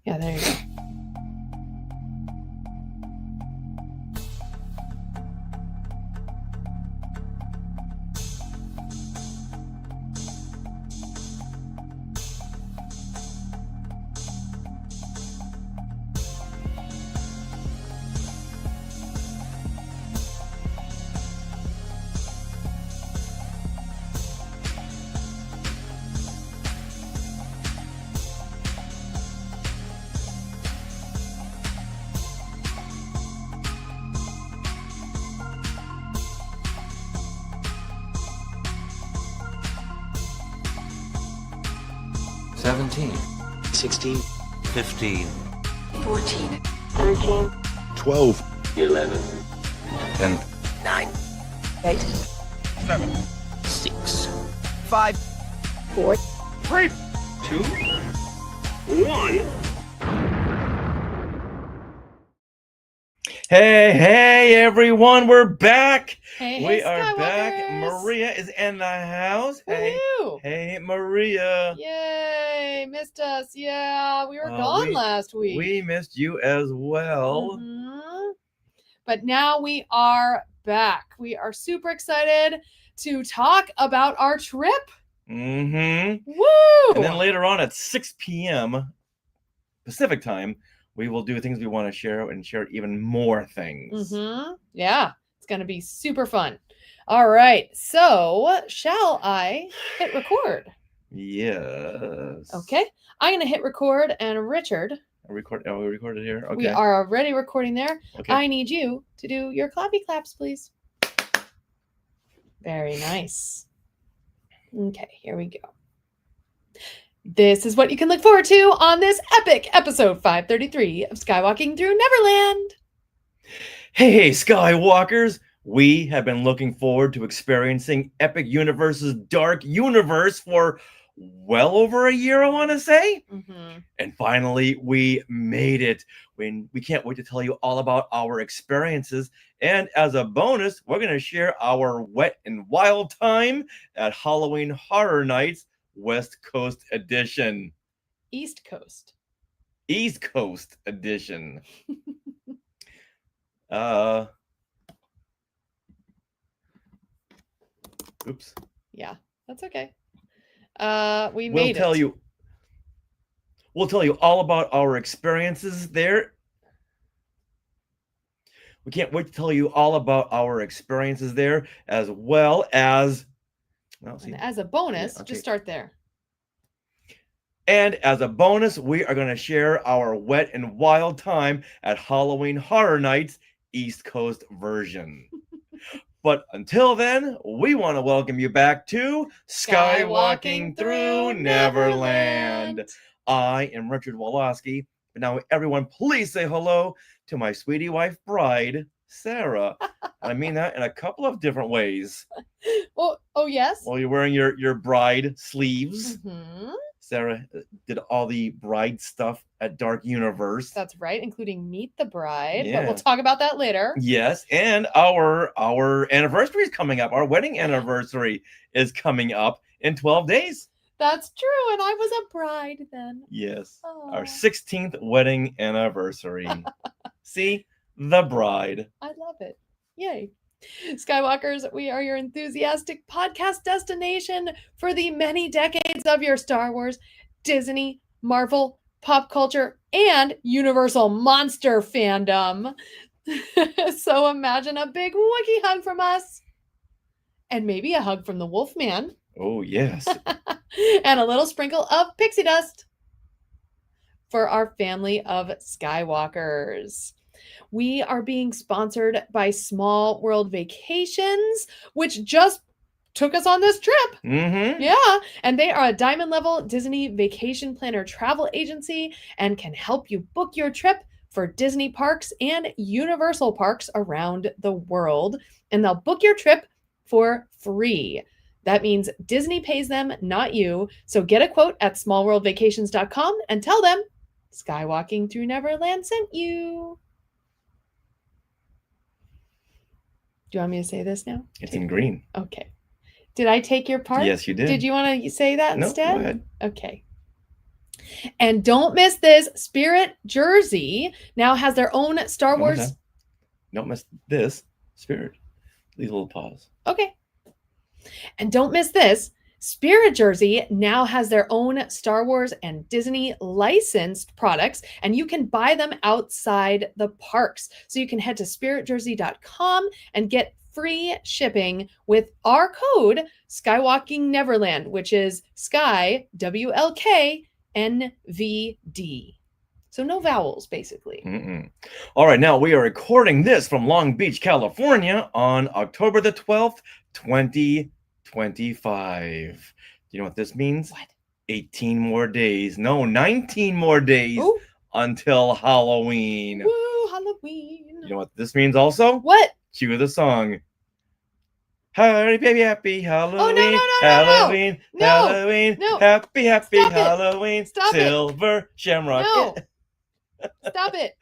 Yeah, there you go. Seventeen. 16, 15. 14, 13, 12, 11. 10. 9, 8, 7, 6. 5, 4, 3, 2, 1. Hey, everyone, we're back. Hey, We are Skywalkers. back. Maria is in the house. Woohoo! Hey, Maria. Yay, missed us. Yeah, we were Uh, gone we- last week. We missed you as well. Mhm. But now we are back. We are super excited to talk about our trip. Mm-hmm. Woo! And then later on at 6 p.m. Pacific time, we will do things we want to share and share even more things. Yeah, it's going to be super fun. All right, so shall I hit record? Yes. Okay, I'm going to hit record, and Richard, Are we recorded here? Okay. we are already recording there. Okay. I need you to do your clappy claps, please. Very nice. Okay, here we go. This is what you can look forward to on this epic episode 533 of Skywalking Through Neverland. Hey, Skywalkers! We have been looking forward to experiencing Epic Universe's Dark Universe for well over a year, I want to say. And finally, we made it. We can't wait to tell you all about our experiences. And as a bonus, we're going to share our wet and wild time at Halloween Horror Nights West Coast Edition. East Coast. East Coast Edition. Oops. Yeah, that's okay. We'll tell you all about our experiences there. We can't wait to tell you all about our experiences there, as well as and as a bonus, okay. just start there. And as a bonus, we are going to share our wet and wild time at Halloween Horror Nights East Coast version. But until then, we want to welcome you back to Skywalking Through Neverland. I am Richard Woloski. But now, everyone, please say hello to my sweetie wife bride, Sarah. And I mean that in a couple of different ways. Oh, yes? Well, you're wearing your bride sleeves. Sarah did all the bride stuff at Dark Universe. That's right, including Meet the Bride. Yeah. But we'll talk about that later. Yes, and our anniversary is coming up. Our wedding anniversary is coming up in 12 days. That's true, and I was a bride then. Yes, Aww. Our 16th wedding anniversary. See, the bride. I love it. Yay. Skywalkers, we are your enthusiastic podcast destination for the many decades of your Star Wars, Disney, Marvel, pop culture, and Universal monster fandom. So imagine a big Wookiee hug from us, and maybe a hug from the Wolfman. Oh, yes. And a little sprinkle of pixie dust for our family of Skywalkers. We are being sponsored by Small World Vacations, which just took us on this trip. Yeah. And they are a diamond level Disney vacation planner travel agency and can help you book your trip for Disney parks and Universal parks around the world. And they'll book your trip for free. That means Disney pays them, not you. So get a quote at smallworldvacations.com and tell them Skywalking Through Neverland sent you. Do you want me to say this now? It's in green. Okay. Did I take your part? Yes, you did. Did you want to say that instead? Go ahead. Okay. And don't miss this, Spirit Jersey now has their own Star One more Wars. time. Don't miss this. Spirit. Leave a little pause. Okay. And don't miss this, Spirit Jersey now has their own Star Wars and Disney licensed products, and you can buy them outside the parks. So you can head to spiritjersey.com and get free shipping with our code Skywalking Neverland, which is Sky WLK NVD. So no vowels, basically. All right, now we are recording this from Long Beach, California on October the 12th, 2025. Do you know what this means? What? 18 more days. No, 19 more days Ooh. until Halloween. Woo, Halloween. You know what this means also? What? Cue the song. Hurry, baby, happy Halloween. no. Halloween. No. Halloween. No. Happy Stop it. Halloween. Stop it. Silver Shamrock. No. Stop it.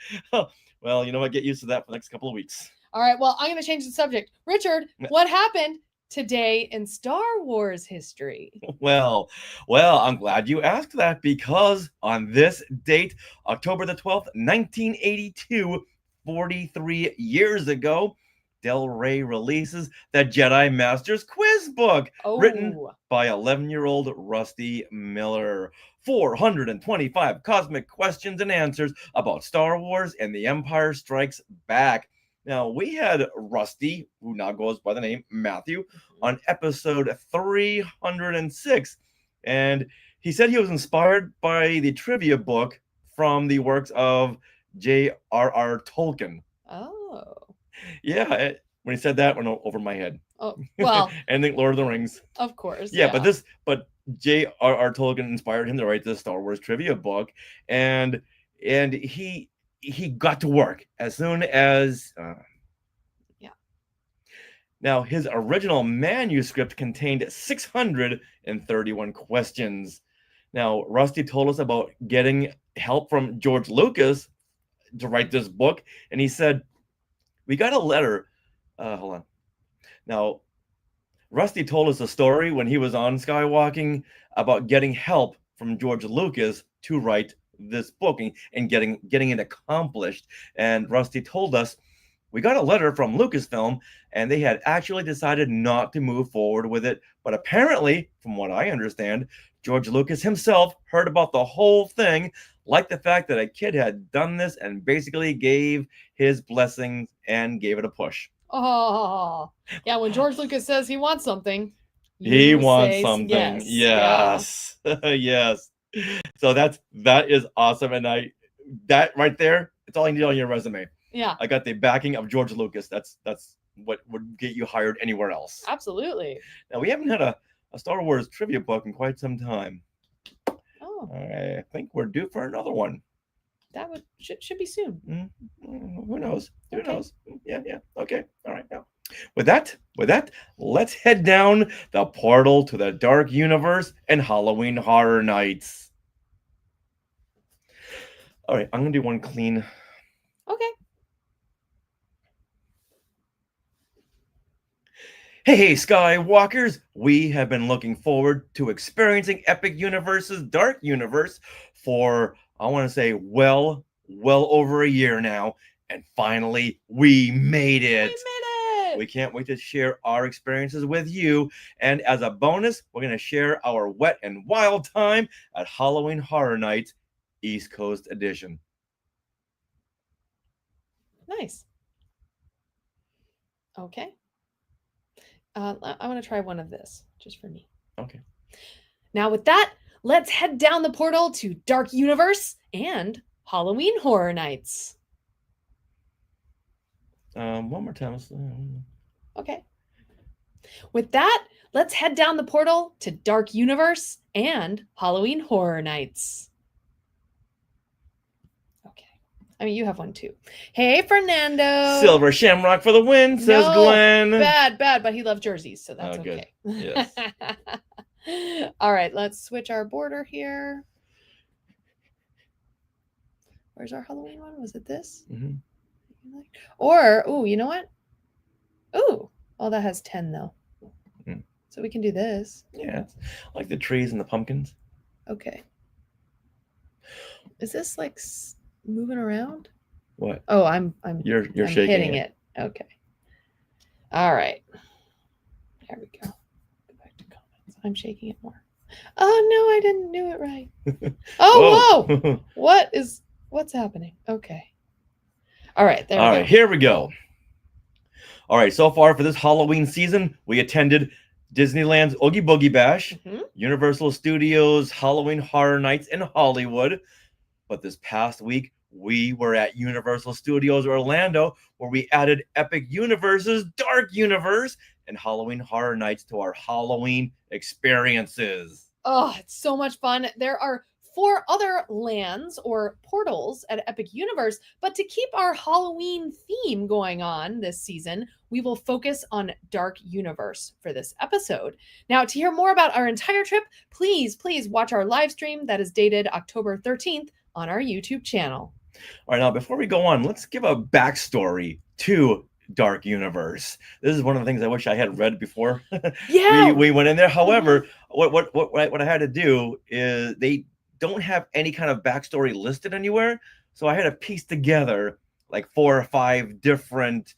Well, you know what? Get used to that for the next couple of weeks. All right. Well, I'm going to change the subject. Richard, what happened today in Star Wars history? Well, I'm glad you asked that, because on this date, October the 12th, 1982, 43 years ago, Del Rey releases the Jedi Masters quiz book, written by 11-year-old Rusty Miller. 425 cosmic questions and answers about Star Wars and The Empire Strikes Back. Now, we had Rusty, who now goes by the name Matthew, on episode 306. And he said he was inspired by the trivia book from the works of J.R.R. Tolkien. Oh. Yeah, when he said that, went over my head. Oh, well. Anything Lord of the Rings. Of course. Yeah, but J.R.R. Tolkien inspired him to write this Star Wars trivia book, and he got to work as soon as Now, his original manuscript contained 631 questions. Now, Rusty told us about getting help from George Lucas to write this book, and he said, we got a letter. Hold on. Now, Rusty told us a story when he was on Skywalking about getting help from George Lucas to write this book and getting it accomplished. And Rusty told us, we got a letter from Lucasfilm, and they had actually decided not to move forward with it. But apparently, from what I understand, George Lucas himself heard about the whole thing, liked the fact that a kid had done this, and basically gave his blessings and gave it a push. Oh, yeah. When George Lucas says he wants something, he wants something. Yes. Yes. So that is awesome. And that right there, it's all you need on your resume. Yeah. I got the backing of George Lucas. That's what would get you hired anywhere else. Absolutely. Now, we haven't had a Star Wars trivia book in quite some time. Oh. I think we're due for another one. That should be soon. Who knows? Who knows? Yeah. Okay. All right. Now, with that, let's head down the portal to the dark universe and Halloween Horror Nights. All right, I'm gonna do one clean. Okay. Hey, Skywalkers! We have been looking forward to experiencing Epic Universe's Dark Universe for, I want to say, well over a year now, and finally, we made it! We can't wait to share our experiences with you, and as a bonus, we're going to share our wet and wild time at Halloween Horror Nights, East Coast Edition. Nice. Okay. I want to try one of this just for me. Okay. Now with that, let's head down the portal to Dark Universe and Halloween Horror Nights. One more time. Okay. With that, let's head down the portal to Dark Universe and Halloween Horror Nights. Okay. I mean, you have one too. Hey, Fernando. Silver Shamrock for the win, says Glenn. Bad, but he loves jerseys, so that's good. okay. Yes. All right, let's switch our border here. Where's our Halloween one? Was it this? Mm-hmm. Or, you know what? Oh, that has 10 though. Mm. So we can do this. Yeah, like the trees and the pumpkins. Okay. Is this like moving around? What? Oh, I'm You're I'm shaking hitting it. it. Okay. All right. There we go. Go back to comments. I'm shaking it more. Oh no, I didn't do it right. Oh whoa! What's happening? Okay. All right, there All we right, go. here we go. All right, so far for this Halloween season, we attended Disneyland's Oogie Boogie Bash, Mhm. Universal Studios Halloween Horror Nights in Hollywood. But this past week, we were at Universal Studios Orlando, where we added Epic Universe's Dark Universe and Halloween Horror Nights to our Halloween experiences. Oh, it's so much fun. There are 4 other lands or portals at Epic Universe, but to keep our Halloween theme going on this season, we will focus on Dark Universe for this episode. Now, to hear more about our entire trip, please watch our live stream that is dated October 13th on our YouTube channel. All right, now before we go on, let's give a backstory to Dark Universe. This is one of the things I wish I had read before Yeah. we went in there. However, what I had to do is they don't have any kind of backstory listed anywhere, so I had to piece together like 4 or 5 different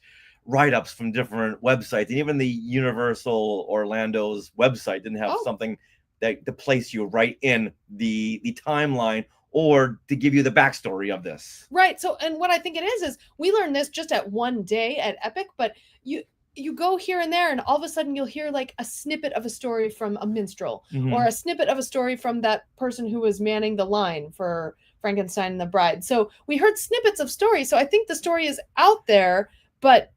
write-ups from different websites, and even the Universal Orlando's website didn't have something that to place you right in the timeline or to give you the backstory of this. Right. So, and what I think it is we learned this just at one day at Epic, but you go here and there, and all of a sudden you'll hear like a snippet of a story from a minstrel or a snippet of a story from that person who was manning the line for Frankenstein and the Bride. So we heard snippets of stories. So I think the story is out there, but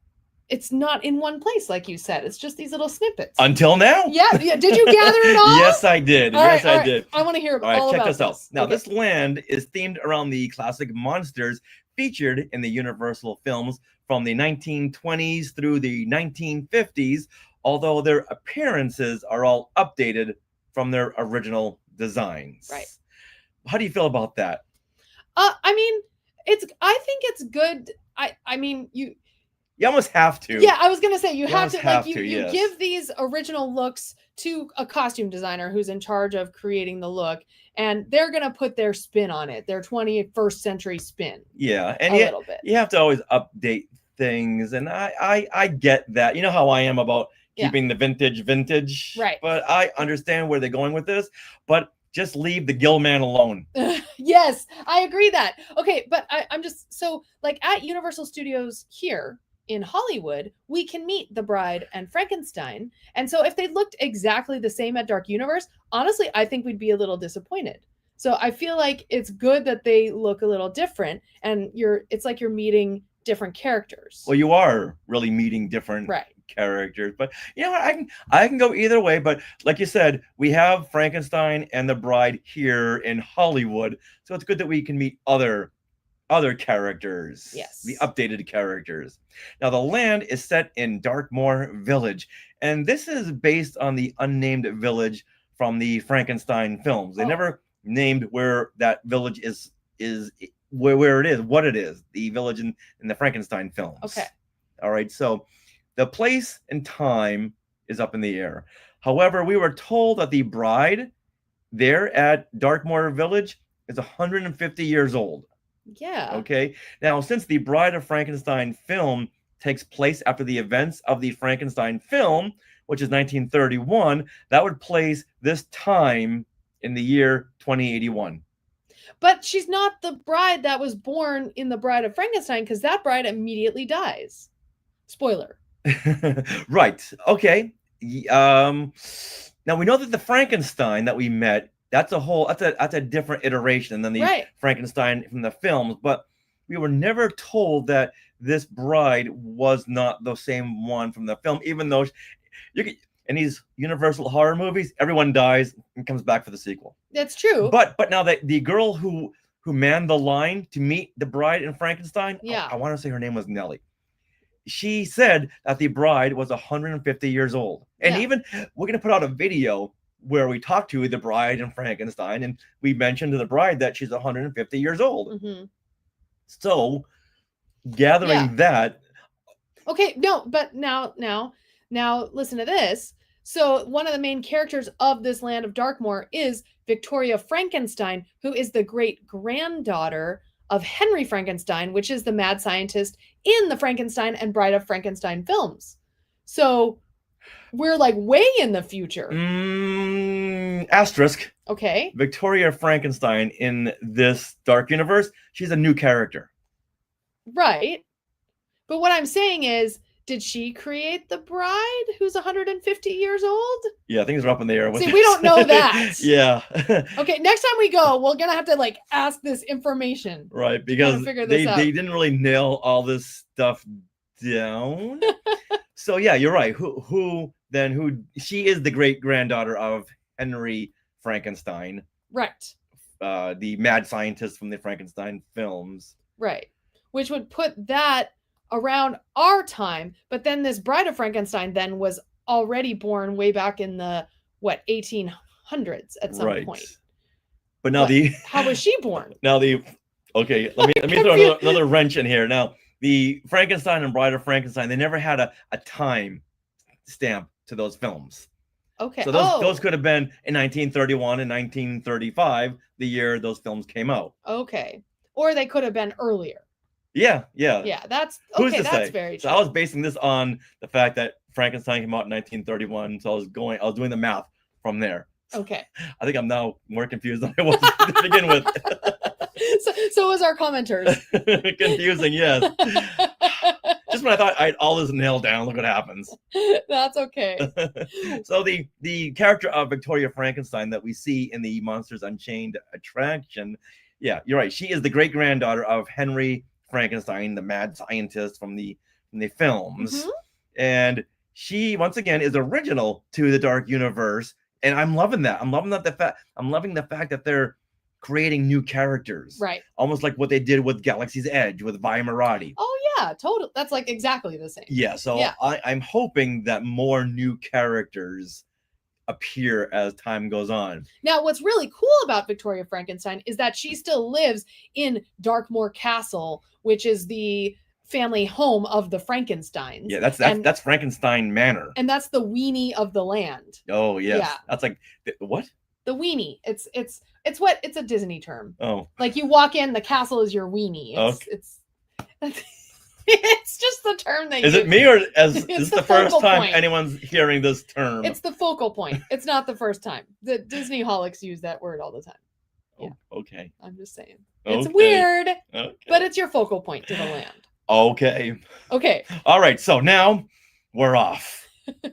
it's not in one place, like you said. It's just these little snippets. Until now. Yeah. Did you gather it all? Yes, I did. I did. I want to hear all right, all check about this out. Now, this land is themed around the classic monsters featured in the Universal films from the 1920s through the 1950s, although their appearances are all updated from their original designs. Right. How do you feel about that? I mean, I think it's good. I mean, you almost have to. Yeah, I was gonna say you have to have like to, you yes. give these original looks to a costume designer who's in charge of creating the look, and they're gonna put their spin on it, their 21st century spin. Yeah, and a little bit. You have to always update things, and I get that. You know how I am about keeping the vintage, right? But I understand where they're going with this, but just leave the Gill Man alone. Yes, I agree that. Okay, but I'm just so like at Universal Studios here in Hollywood, we can meet the Bride and Frankenstein. And so if they looked exactly the same at Dark Universe, honestly, I think we'd be a little disappointed. So I feel like it's good that they look a little different, and it's like you're meeting different characters. Well, you are really meeting different characters, but you know what, I can go either way. But like you said, we have Frankenstein and the Bride here in Hollywood, so it's good that we can meet other characters. Yes. The updated characters. Now, the land is set in Darkmoor Village, and this is based on the unnamed village from the Frankenstein films. They never named where that village is where it is, what it is, the village in the Frankenstein films. Okay. All right, so the place and time is up in the air. However, we were told that the Bride there at Darkmoor Village is 150 years old. Yeah. Okay. Now, since the Bride of Frankenstein film takes place after the events of the Frankenstein film, which is 1931, that would place this time in the year 2081. But she's not the bride that was born in the Bride of Frankenstein, because that bride immediately dies. Spoiler. Right. Okay. Now we know that the Frankenstein that we met, that's a different iteration than the Frankenstein from the films, but we were never told that this bride was not the same one from the film, even though in these Universal horror movies, everyone dies and comes back for the sequel. That's true. But now that the girl who manned the line to meet the bride in Frankenstein, I want to say her name was Nellie. She said that the bride was 150 years old. And even we're going to put out a video where we talked to the bride in Frankenstein, and we mentioned to the bride that she's 150 years old. Mm-hmm. So gathering that. Okay, no, but now listen to this. So one of the main characters of this land of Darkmoor is Victoria Frankenstein, who is the great granddaughter of Henry Frankenstein, which is the mad scientist in the Frankenstein and Bride of Frankenstein films. So we're like way in the future. Asterisk. Okay. Victoria Frankenstein in this dark universe, she's a new character. Right. But what I'm saying is, did she create the bride who's 150 years old? Yeah, things are up in the air. See, we don't know that. Yeah. Okay, next time we go, we're gonna have to like ask this information. Right, because they didn't really nail all this stuff down. So yeah, you're right. Who she is the great granddaughter of Henry Frankenstein. Right. The mad scientist from the Frankenstein films. Right. Which would put that around our time, but then this Bride of Frankenstein then was already born way back in the 1800s at some point. But now how was she born? Now okay, let me throw another wrench in here. Now the Frankenstein and Bride of Frankenstein, they never had a time stamp to those films. Okay. So those could have been in 1931 and 1935, the year those films came out. Okay. Or they could have been earlier. Yeah. That's who's to that's say? very true. So I was basing this on the fact that Frankenstein came out in 1931. So I was doing the math from there. Okay. I think I'm now more confused than I was to begin with. so was our commenters. Confusing, yes. Just when I thought I had all this nailed down, look what happens. That's okay. So the character of Victoria Frankenstein that we see in the Monsters Unchained attraction, yeah, you're right. She is the great granddaughter of Henry Frankenstein, the mad scientist from the films. Mm-hmm. And she once again is original to the Dark Universe, and I'm loving that. I'm loving the fact that they're creating new characters, right? Almost like what they did with Galaxy's Edge with Vi Marati. Oh yeah, totally. That's like exactly the same. Yeah, so yeah. I'm hoping that more new characters appear as time goes on. Now, what's really cool about Victoria Frankenstein is that she still lives in Darkmoor Castle, which is the family home of the Frankensteins. Yeah, that's Frankenstein Manor, and that's the weenie of the land. Oh yes. Yeah, that's like what? The weenie. It's a Disney term. Oh, like you walk in, the castle is your weenie. It's just the term they use. Is it me, or is this the first time anyone's hearing this term? It's the focal point. It's not the first time. The Disney holics use that word all the time. Yeah. Oh, okay. I'm just saying. It's weird, okay, but it's your focal point to the land. Okay. All right. So now we're off.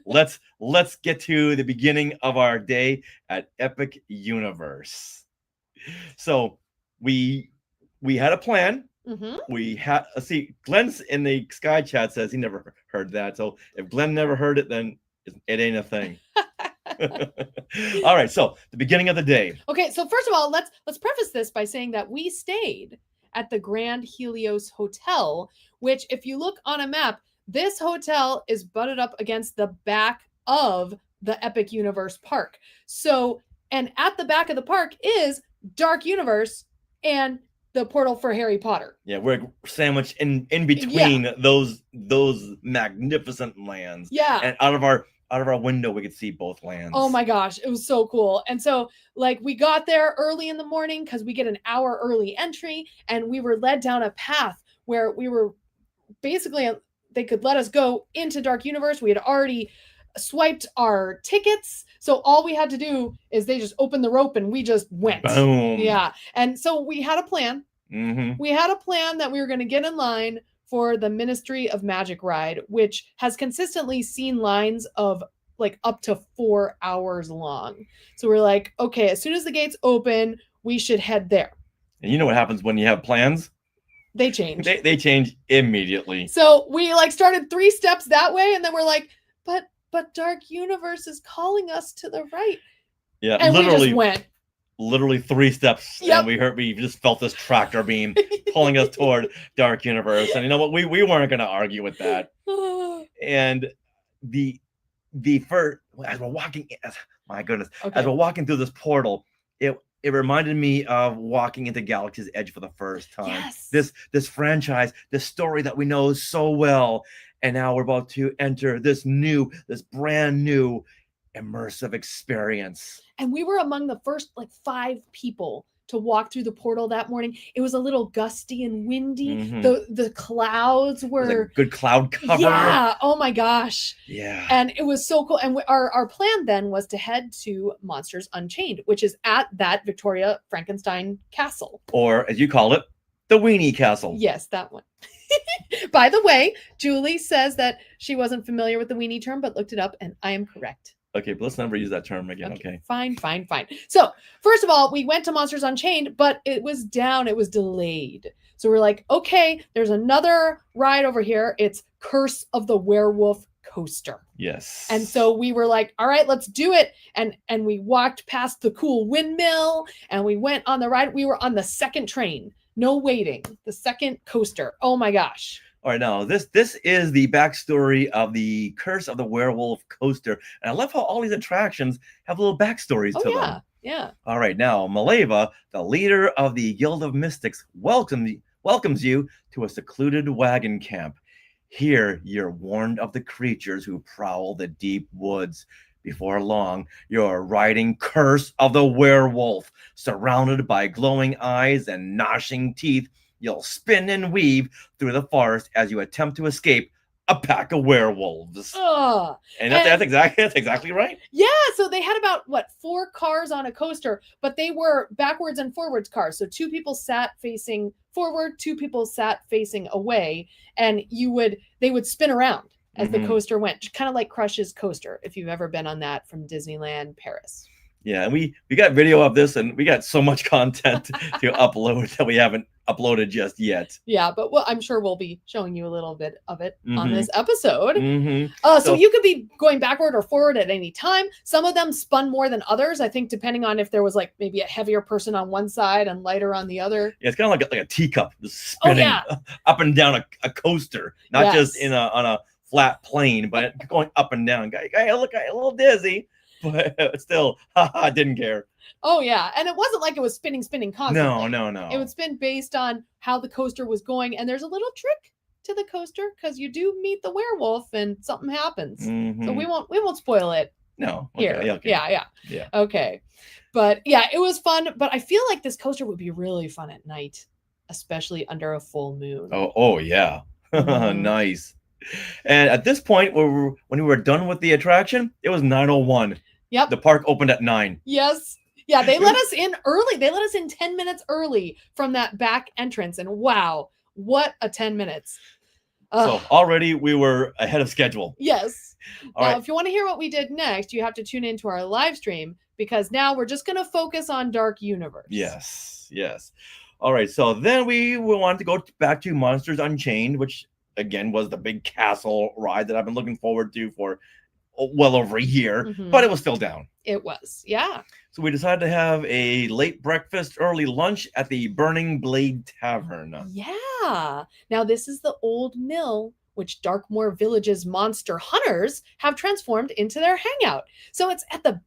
Let's get to the beginning of our day at Epic Universe. So we had a plan. Mm-hmm. We had Glenn's in the Sky Chat says he never heard that. So if Glenn never heard it, then it ain't a thing. All right, so the beginning of the day. Okay, so first of all, let's preface this by saying that we stayed at the Grand Helios Hotel, which, if you look on a map, this hotel is butted up against the back of the Epic Universe Park. So, and at the back of the park is Dark Universe and the portal for Harry Potter. Yeah, we're sandwiched in between those magnificent lands. Yeah. And out of our window, we could see both lands. Oh my gosh, it was so cool. And so like we got there early in the morning because we get an hour early entry, and we were led down a path where we were basically, they could let us go into Dark Universe. We had already swiped our tickets. So all we had to do is they just opened the rope and we just went. Boom. Yeah. And so we had a plan. Mm-hmm. We had a plan that we were going to get in line for the Ministry of Magic ride, which has consistently seen lines of like up to 4 hours long. So we're like, okay, as soon as the gates open, we should head there. And you know what happens when you have plans? They change. They change immediately. So we like started 3 steps that way, and then we're like, but Dark Universe is calling us to the right. Yeah, and we just went. Literally 3 steps, and we just felt this tractor beam pulling us toward Dark Universe. And you know what? We weren't going to argue with that. And the first, as we're walking, my goodness, as we're walking through this portal, it reminded me of walking into Galaxy's Edge for the first time. Yes. This franchise, this story that we know so well. And now we're about to enter this brand new immersive experience. And we were among the first like 5 people to walk through the portal that morning. It was a little gusty and windy. Mhm. The clouds It was a were good cloud cover. Yeah, oh my gosh. Yeah. And it was so cool. And our plan then was to head to Monsters Unchained, which is at that Victoria Frankenstein castle. Or as you call it, the Weenie Castle. Yes, that one. By the way, Julie says that she wasn't familiar with the weenie term, but looked it up, and I am correct. Okay, but let's never use that term again. Okay. Fine. So, first of all, we went to Monsters Unchained, but it was down. It was delayed. So we're like, okay, there's another ride over here. It's Curse of the Werewolf Coaster. Yes. And so we were like, all right, let's do it. And we walked past the cool windmill, and we went on the ride. We were on the second train. No waiting. The second coaster. Oh my gosh. All right, now this is the backstory of the Curse of the Werewolf Coaster, and I love how all these attractions have little backstories to them. Yeah. All right, now Maleva, the leader of the Guild of Mystics, welcomes you to a secluded wagon camp. Here, you're warned of the creatures who prowl the deep woods. Before long, you're riding Curse of the Werewolf, surrounded by glowing eyes and gnashing teeth. You'll spin and weave through the forest as you attempt to escape a pack of werewolves. And that's exactly right. Yeah, so they had about 4 cars on a coaster, but they were backwards and forwards cars. So 2 people sat facing forward, 2 people sat facing away, and they would spin around as the coaster went, kind of like Crush's coaster, if you've ever been on that from Disneyland Paris. Yeah, and we got video of this, and we got so much content to upload that we haven't uploaded just yet. Yeah, but I'm sure we'll be showing you a little bit of it on this episode. So you could be going backward or forward at any time. Some of them spun more than others, I think, depending on if there was maybe a heavier person on one side and lighter on the other. Yeah, it's kind of like a teacup just spinning up and down a coaster, not just on a flat plane, but going up and down. I look a little dizzy. But still, I didn't care. Oh, yeah. And it wasn't like it was spinning constantly. No. It would spin based on how the coaster was going. And there's a little trick to the coaster because you do meet the werewolf and something happens. So we won't spoil it. No. Here. Okay. Yeah. Okay. But yeah, it was fun. But I feel like this coaster would be really fun at night, especially under a full moon. Oh yeah. Nice. And at this point, when we were done with the attraction, it was 9:01. Yep. The park opened at 9. Yes. Yeah, they let us in early. They let us in 10 minutes early from that back entrance. And wow, what a 10 minutes. So already we were ahead of schedule. Yes. All now, right. If you want to hear what we did next, you have to tune into our live stream because now we're just going to focus on Dark Universe. Yes. All right. So then we wanted to go back to Monsters Unchained, which again was the big castle ride that I've been looking forward to for well over a year, but it was still down. It was, yeah. So we decided to have a late breakfast, early lunch at the Burning Blade Tavern. Yeah. Now this is the old mill which Darkmoor Village's monster hunters have transformed into their hangout. So it's at the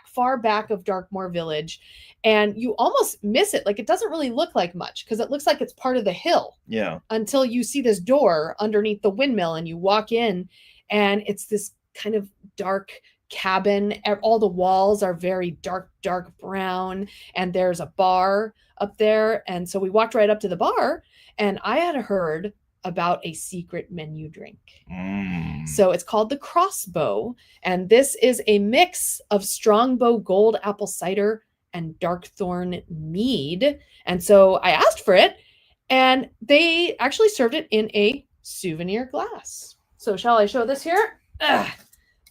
far back of Darkmoor Village, and you almost miss it. Like, it doesn't really look like much because it looks like it's part of the hill. Yeah. Until you see this door underneath the windmill and you walk in, and it's this kind of dark cabin. All the walls are very dark brown, and there's a bar up there. And so we walked right up to the bar, and I had heard about a secret menu drink. So it's called the Crossbow, and this is a mix of Strongbow Gold apple cider and Darkthorn mead. And so I asked for it, and they actually served it in a souvenir glass. So shall I show this here?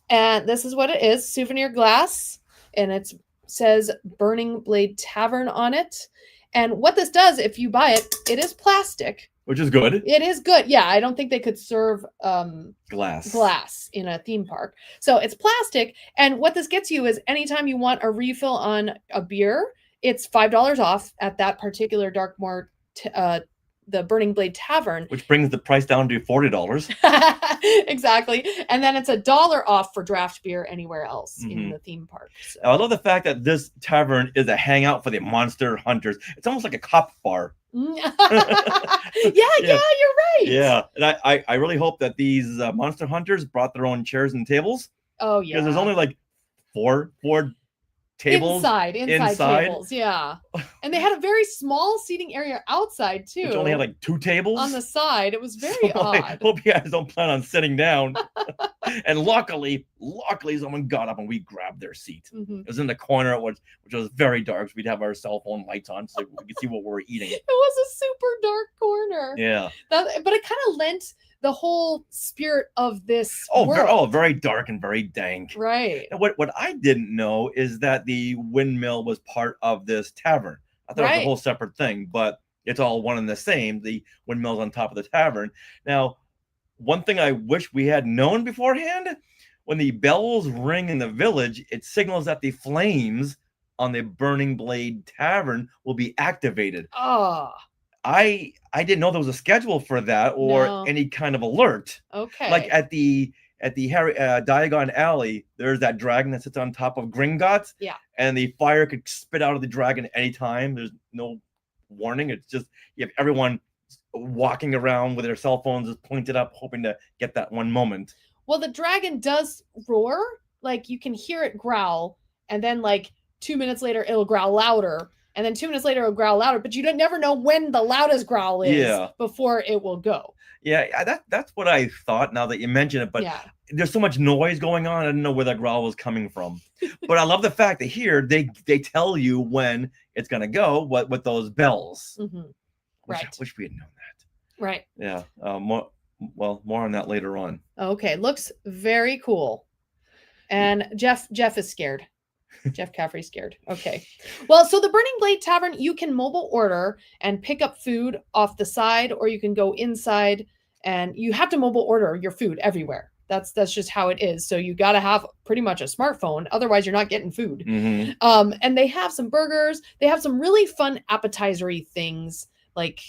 And this is what it is, souvenir glass, and it says Burning Blade Tavern on it. And what this does, if you buy it, it is plastic. Which is good. It is good. Yeah, I don't think they could serve glass in a theme park. So it's plastic. And what this gets you is anytime you want a refill on a beer, it's $5 off at that particular Darkmoor, the Burning Blade Tavern. Which brings the price down to $40. Exactly. And then it's $1 off for draft beer anywhere else in the theme park. So. I love the fact that this tavern is a hangout for the monster hunters. It's almost like a cop bar. Yeah, you're right. Yeah, and I really hope that these monster hunters brought their own chairs and tables. Oh yeah, because there's only like four tables inside tables, yeah. And they had a very small seating area outside too. which only had like 2 tables on the side. It was very So I odd. hope you guys don't plan on sitting down. And luckily someone got up and we grabbed their seat. Mhm. It was in the corner, which was very dark, so we'd have our cell phone lights on so we could see what we were eating. It was a super dark corner. Yeah. But it kind of lent the whole spirit of this world. Very dark and very dank. Right. And what I didn't know is that the windmill was part of this tavern. I thought it was a whole separate thing, but it's all one and the same. The windmill's on top of the tavern. Now, one thing I wish we had known beforehand, when the bells ring in the village, it signals that the flames on the Burning Blade Tavern will be activated. Oh. I didn't know there was a schedule for that or any kind of alert. Okay. Like at the Diagon Alley, there's that dragon that sits on top of Gringotts. Yeah. And the fire could spit out of the dragon at any time. There's no warning. It's just you have everyone walking around with their cell phones just pointed up, hoping to get that one moment. Well, the dragon does roar. Like you can hear it growl, and then like 2 minutes later it'll growl louder. And then 2 minutes later, it'll growl louder, but you don't never know when the loudest growl is before it will go. Yeah, that's what I thought now that you mention it, but there's so much noise going on, I didn't know where that growl was coming from. But I love the fact that here they tell you when it's gonna go, with those bells. Mm-hmm. Right. I wish we had known that. Right. Yeah. More on that later on. Okay, looks very cool. And Jeff is scared. Jeff Caffrey's scared. Okay. Well, so the Burning Blade Tavern, you can mobile order and pick up food off the side, or you can go inside, and you have to mobile order your food everywhere. That's just how it is. So you got to have pretty much a smartphone. Otherwise, you're not getting food. Mm-hmm. And they have some burgers. They have some really fun appetizer-y things like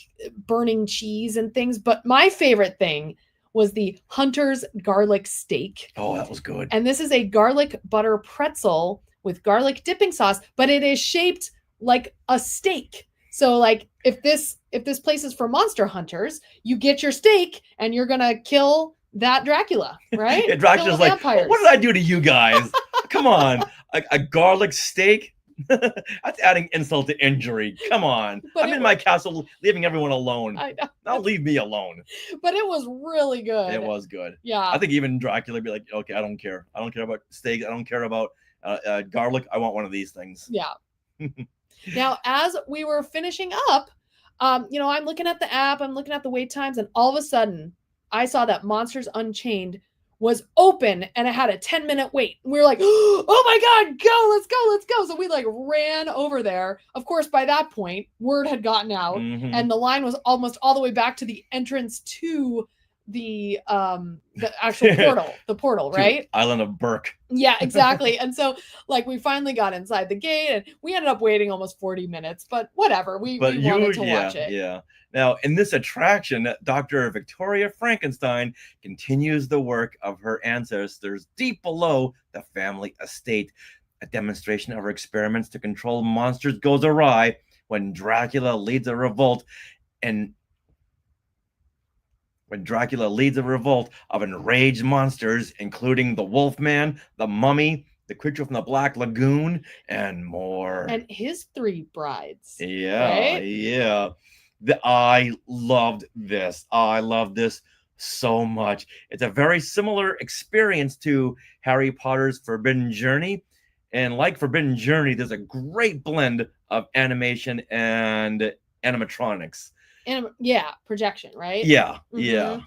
burning cheese and things. But my favorite thing was the Hunter's garlic steak. Oh, that was good. And this is a garlic butter pretzel with garlic dipping sauce, but it is shaped like a steak. So like if this place is for monster hunters, you get your steak and you're gonna kill that Dracula, right? Yeah, Dracula's like, oh, what did I do to you guys? Come on, a garlic steak? That's adding insult to injury. Come on. But I'm in my castle leaving everyone alone. I know. Now leave me alone. But it was really good. It was good. Yeah. I think even Dracula would be like, okay, I don't care. I don't care about steak. I don't care about garlic. I want one of these things. Yeah. Now, as we were finishing up, I'm looking at the app, I'm looking at the wait times, and all of a sudden I saw that Monsters Unchained was open and it had a 10-minute wait. We were like, oh my God, let's go. So we like ran over there. Of course, by that point, word had gotten out and the line was almost all the way back to the entrance to the actual portal, right? Island of Burke. Yeah, exactly. And so like we finally got inside the gate and we ended up waiting almost 40 minutes, but whatever. We wanted to watch it. Yeah. Now, in this attraction, Dr. Victoria Frankenstein continues the work of her ancestors deep below the family estate. A demonstration of her experiments to control monsters goes awry when Dracula leads a revolt of enraged monsters, including the Wolfman, the Mummy, the creature from the Black Lagoon, and more. And his 3 brides. Yeah, right? Yeah. I loved this. I love this so much. It's a very similar experience to Harry Potter's Forbidden Journey. And like Forbidden Journey, there's a great blend of animation and animatronics. And projection, right? Yeah, yeah.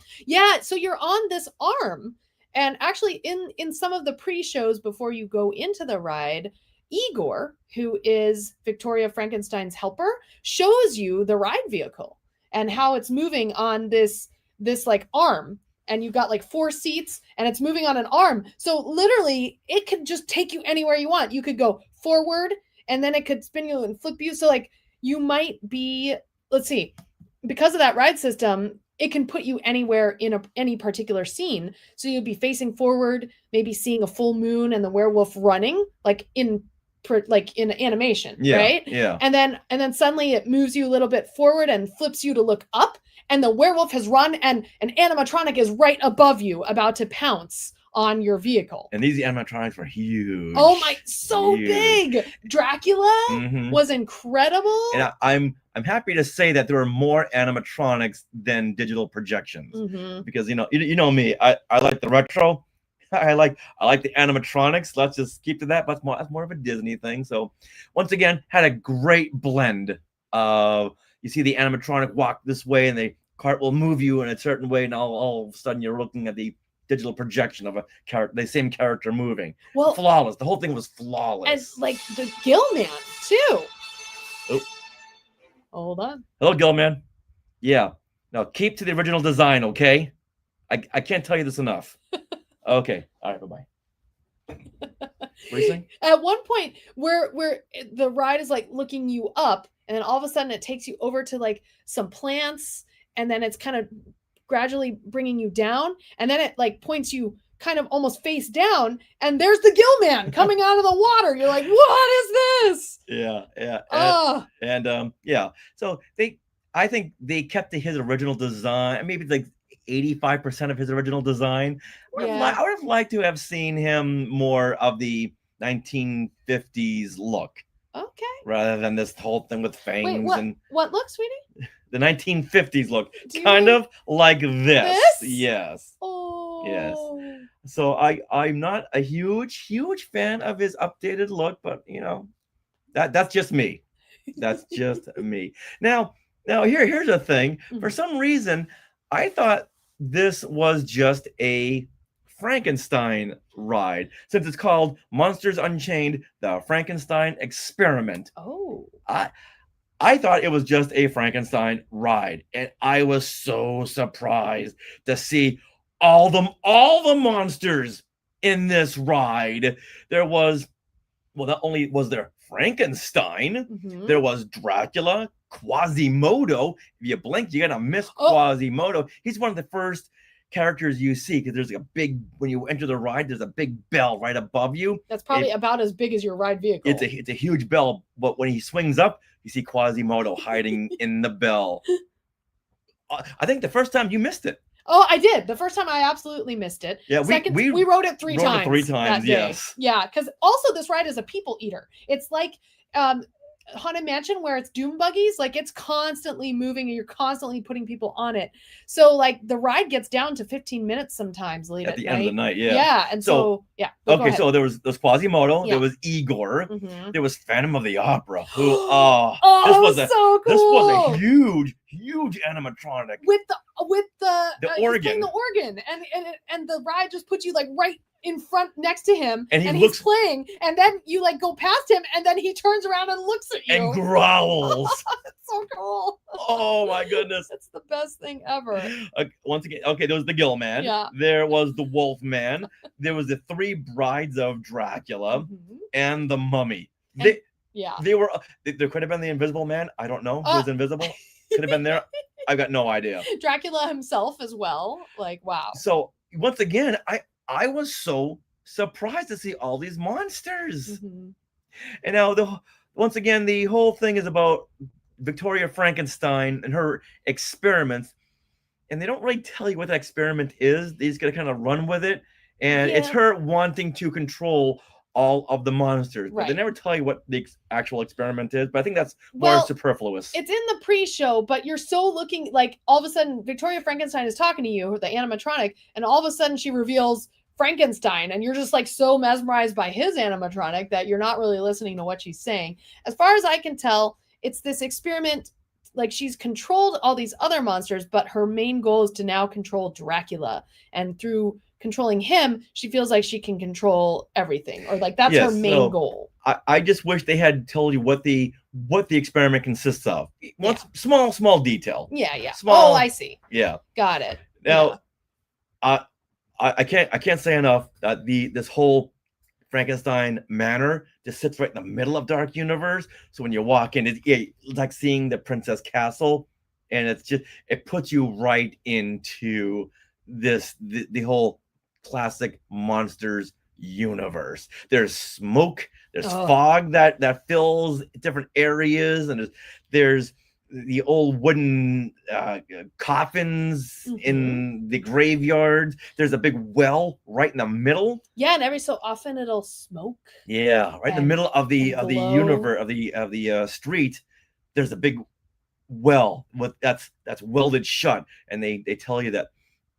So you're on this arm, and actually in some of the pre-shows before you go into the ride, Igor, who is Victoria Frankenstein's helper, shows you the ride vehicle and how it's moving on this like arm, and you've got like 4 seats and it's moving on an arm. So literally it could just take you anywhere you want. You could go forward and then it could spin you and flip you. So like you might be, let's see, because of that ride system, it can put you anywhere in any particular scene. So you'd be facing forward, maybe seeing a full moon and the werewolf running like in animation, right? Yeah. And then suddenly it moves you a little bit forward and flips you to look up, and the werewolf has run and an animatronic is right above you about to pounce on your vehicle. And these animatronics were huge. Oh my, so Huge. big. Dracula Mhm. was incredible. And I'm happy to say that there were more animatronics than digital projections. Mhm. Because you know me, I like the retro. I like the animatronics. Let's just keep to that. But that's more of a Disney thing. So once again, had a great blend of, you see the animatronic walk this way and the cart will move you in a certain way, and all of a sudden you're looking at the digital projection of a character, the same character moving. Well, Flawless. The whole thing was flawless. and like the Gill Man too. Oh. Hold on. Hello, Gilman. Yeah. Now keep to the original design, okay? I can't tell you this enough. Okay. All right. Bye-bye. What are you saying? At one point where the ride is like looking you up, and then all of a sudden it takes you over to like some plants, and then it's kind of gradually bringing you down, and then it like points you kind of almost face down, and there's the Gill Man coming out of the water. You're like, what is this? Yeah. And yeah. So I think they kept to his original design. Maybe like 85% of his original design. Yeah. I would have liked to have seen him more of the 1950s look, Okay. rather than this whole thing with fangs. Wait, And what look, sweetie? the 1950s look, Do you kind mean of like this. this? Yes. Oh. So I'm not a huge fan of his updated look, but you know, that's just me. That's just me. Now here's the thing. For some reason, I thought this was just a Frankenstein ride, since it's called Monsters Unchained: The Frankenstein Experiment. Oh. I thought it was just a Frankenstein ride, and I was so surprised to see all the monsters in this ride. There was, well, not only was there Frankenstein, Mhm. there was Dracula, Quasimodo. If you blink, you're gonna miss Oh. Quasimodo. He's one of the first characters you see, because there's like a big, when you enter the ride, there's a big bell right above you. That's probably about as big as your ride vehicle. It's a huge bell, but when he swings up, you see Quasimodo hiding in the bell. I think the first time you missed it. Oh, I did. The first time I absolutely missed it. Yeah, Second, we we rode it three rode it times. 3 times, that day. yes. Yeah, because also this ride is a people eater. It's like Haunted Mansion, where it's doom buggies. Like, it's constantly moving and you're constantly putting people on it. So like the ride gets down to 15 minutes sometimes late At the end of the night. Yeah. Yeah. And so yeah. Okay, so there was Quasimodo, Yeah. there was Igor, Mhm. there was Phantom of the Opera, who Oh, this was so cool. this was a huge animatronic. with the he's organ. playing the organ, and the ride just puts you like right in front next to him, And he's looks playing, and then you like go past him, and then he turns around and looks at you and growls. It's so cool. Oh my goodness. It's the best thing ever. Once again, okay, there was the Gill Man. Yeah. There was the Wolf Man. There was the 3 brides of Dracula Mhm. and the Mummy. And- Yeah. They were. There could have been the Invisible Man. I don't know who was invisible. Could have been there. I've got no idea. Dracula himself as well. Like, wow. So once again, I was so surprised to see all these monsters. Mhm. And now once again, the whole thing is about Victoria Frankenstein and her experiments, and they don't really tell you what that experiment is. They just gotta kind of run with it, and it's Yeah. her wanting to control all of the monsters. But they Right. never tell you what the actual experiment is. But I think that's more Well, superfluous. It's in the pre-show, but you're so looking like all of a sudden Victoria Frankenstein is talking to you, the animatronic, and all of a sudden she reveals Frankenstein, and you're just like so mesmerized by his animatronic that you're not really listening to what she's saying. As far as I can tell, it's this experiment. Like, she's controlled all these other monsters, but her main goal is to now control Dracula, and through controlling him, she feels like she can control everything, or like that's her Yes, main so goal. I just wish they had told you what the experiment consists of. One small detail. Yeah. Small- Oh, I see. Yeah. Got it. Now, I can't say enough that this whole Frankenstein manor just sits right in the middle of Dark Universe. So when you walk in, it's like seeing the Princess Castle, and it puts you right into the whole classic monsters universe. There's smoke, there's fog that fills different areas, and there's the old wooden coffins in the graveyards. There's a big well right in the middle. Yeah, and every so often it'll smoke. Yeah, right in the And- middle of the and universe of the street. There's a big well with that's welded shut, and they tell you that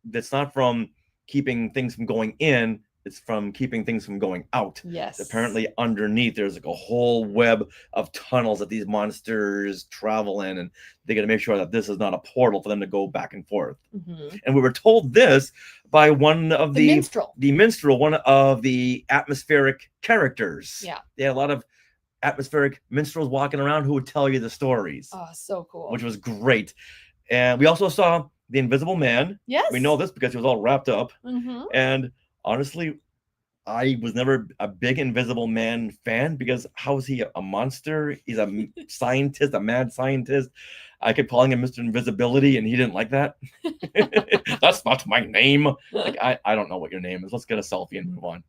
that's not from keeping things from going in, it's from keeping things from going out. Yes. Apparently underneath there's like a whole web of tunnels that these monsters travel in, and they got to make sure that this is not a portal for them to go back and forth. Mhm. And we were told this by one of The minstrel. the minstrel, one of the atmospheric characters. Yeah. They had a lot of atmospheric minstrels walking around who would tell you the stories, Oh, so cool. which was great. And we also saw the Invisible Man. Yes. We know this because he was all wrapped up. Hmm. And honestly, I was never a big Invisible Man fan because how is he a monster? He's a scientist, a mad scientist. I kept calling him Mr. Invisibility, and he didn't like that. That's not my name. Like, I don't know what your name is. Let's get a selfie and move on.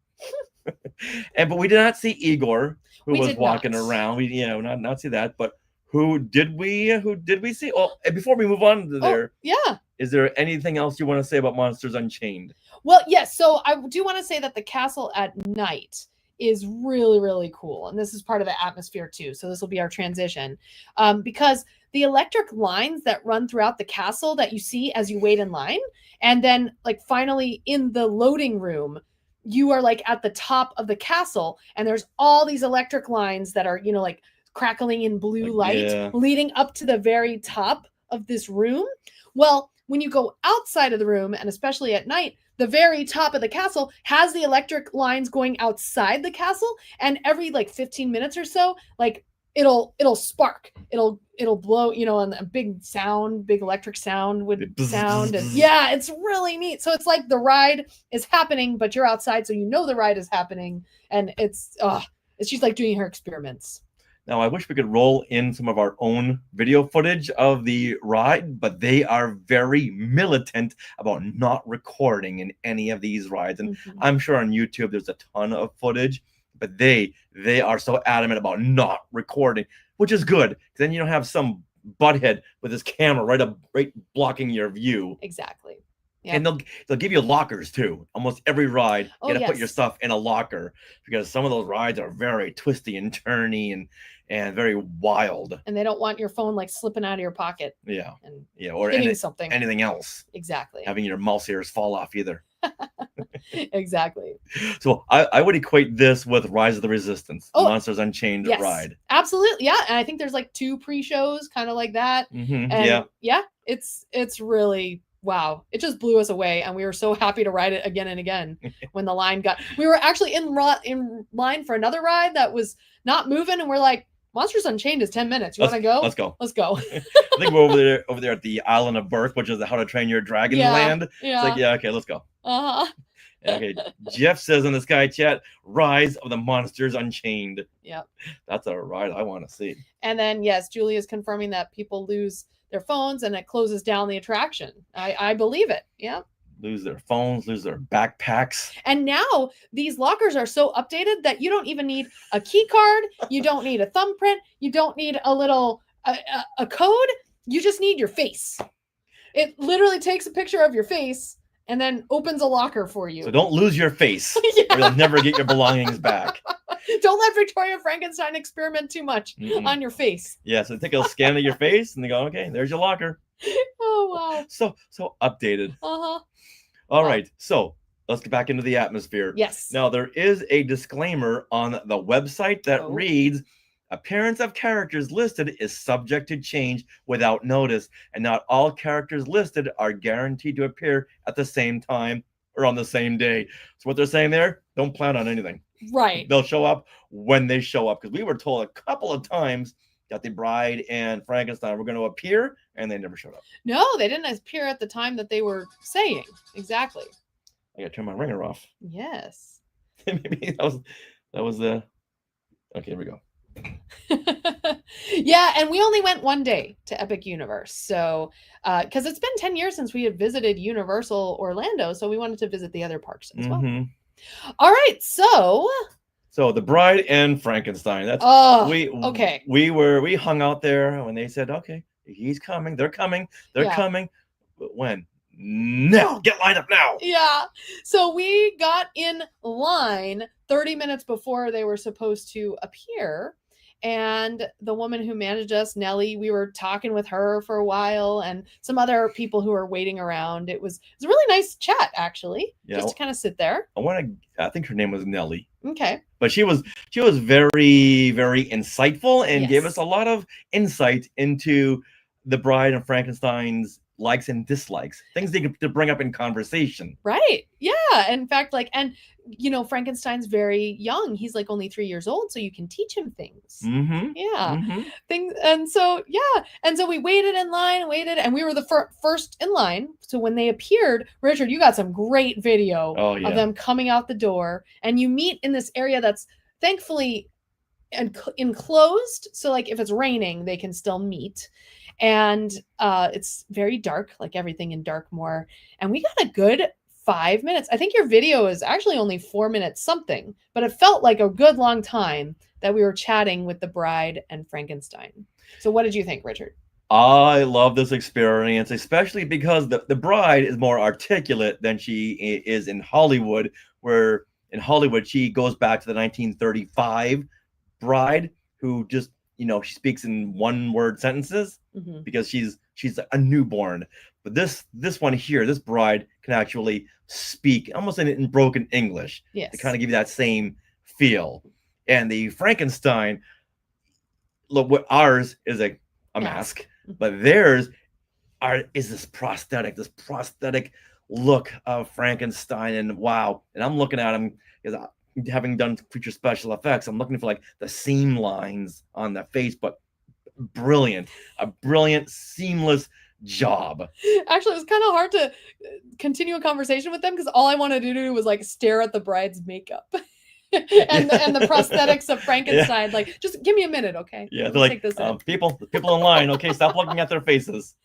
But we did not see Igor, who We was did walking not. around. We not see that. But who did we see? Oh, and before we move on to there, Yeah. is there anything else you want to say about Monsters Unchained? Well, yes. So I do want to say that the castle at night is really, really cool. And this is part of the atmosphere too. So this will be our transition. Because the electric lines that run throughout the castle that you see as you wait in line, and then like finally in the loading room, you are like at the top of the castle, and there's all these electric lines that are, like crackling in blue light Yeah. leading up to the very top of this room. Well, when you go outside of the room, and especially at night, the very top of the castle has the electric lines going outside the castle, and every like 15 minutes or so, like it'll spark, it'll blow, and a big electric sound would sound, and yeah, it's really neat. So it's like the ride is happening, but you're outside, so the ride is happening, and it's just like doing her experiments. Now, I wish we could roll in some of our own video footage of the ride, but they are very militant about not recording in any of these rides. And Mhm. I'm sure on YouTube there's a ton of footage, but they are so adamant about not recording, which is good. 'Cause then you don't have some butthead with his camera right blocking your view. Exactly. And they'll give you lockers too. Almost every ride, Oh, you gotta put your yes. stuff in a locker because some of those rides are very twisty and turny and very wild. And they don't want your phone like slipping out of your pocket Yeah, and yeah, or hitting something. anything else. Exactly. Having your mouse ears fall off either. Exactly. So I would equate this with Rise of the Resistance, Oh, Monsters Unchained Yes. ride. Absolutely. Yeah. And I think there's like 2 pre-shows kind of like that. Mhm, And yeah, it's really wow. It just blew us away, and we were so happy to ride it again and again when the line we were actually in line for another ride that was not moving, and we're like, Monsters Unchained is 10 minutes. You want to go? Let's go. Let's go. I think we're over there at the Island of Burke, which is the How to Train Your Dragon Yeah, land. It's yeah. like, yeah, okay, let's go. Uh-huh. Okay, Jeff says in the Sky Chat, Rise of the Monsters Unchained. Yep. That's a ride I want to see. And then yes, Julie is confirming that people lose their phones and it closes down the attraction. I believe it. Yeah. Lose their phones, lose their backpacks. And now these lockers are so updated that you don't even need a key card. You don't need a thumbprint. You don't need a little a code. You just need your face. It literally takes a picture of your face and then opens a locker for you. So don't lose your face, Yeah. or you'll never get your belongings back. Don't let Victoria Frankenstein experiment too much Mm-mm. on your face. Yeah, so they take a scan of your face and they go, okay, there's your locker. Oh wow. So updated. Uh-huh. All Wow. right, so let's get back into the atmosphere. Yes. Now, there is a disclaimer on the website that Oh. reads, appearance of characters listed is subject to change without notice, and not all characters listed are guaranteed to appear at the same time or on the same day. So what they're saying there, don't plan on anything. Right. They'll show up when they show up, because we were told a couple of times that the Bride and Frankenstein were going to appear, and they never showed up. No, they didn't appear at the time that they were saying. Exactly. I got to turn my ringer off. Yes. Maybe that was the... Okay, here we go. Yeah, and we only went one day to Epic Universe. So, because it's been 10 years since we had visited Universal Orlando, so we wanted to visit the other parks as well. Mhm. All right, so So the Bride and Frankenstein. That's oh, we okay. We hung out there when they said, okay, he's coming. They're coming. They're Yeah. coming. But when? Now, get lined up now. Yeah. So we got in line 30 minutes before they were supposed to appear. And the woman who managed us, Nellie, we were talking with her for a while and some other people who were waiting around. It was a really nice chat, actually, Yeah. just to kind of sit there. I think her name was Nellie. Okay. But she was very, very insightful and gave Yes. us a lot of insight into the Bride and Frankenstein's likes and dislikes, things they could to bring up in conversation. Right. Yeah. In fact, Frankenstein's very young. He's like only 3 years old, so you can teach him things. Mm-hmm. Yeah. Mm-hmm. Things. And so, yeah. And so we waited in line, and we were the first in line. So when they appeared, Richard, you got some great video of them coming out the door, and you meet in this area that's thankfully enclosed. So like if it's raining, they can still meet. And it's very dark, like everything in Darkmoor. And we got a good 5 minutes. I think your video is actually only 4 minutes something, but it felt like a good long time that we were chatting with the bride and Frankenstein. So what did you think, Richard? I love this experience, especially because the bride is more articulate than she is in Hollywood, where in Hollywood she goes back to the 1935 bride who just, she speaks in one-word sentences because she's a newborn. But this one here, this bride can actually speak almost in broken English. Yes. To kind of give you that same feel. And the Frankenstein, look, what ours is a mask, but theirs is this prosthetic look of Frankenstein. And wow. And I'm looking at him because having done feature special effects, I'm looking for like the seam lines on the face, but a brilliant seamless job. Actually, it was kind of hard to continue a conversation with them because all I wanted to do was like stare at the bride's makeup and the prosthetics of Frankenstein. Yeah. Like, just give me a minute, okay? Yeah, they're like, people in line, okay, stop looking at their faces.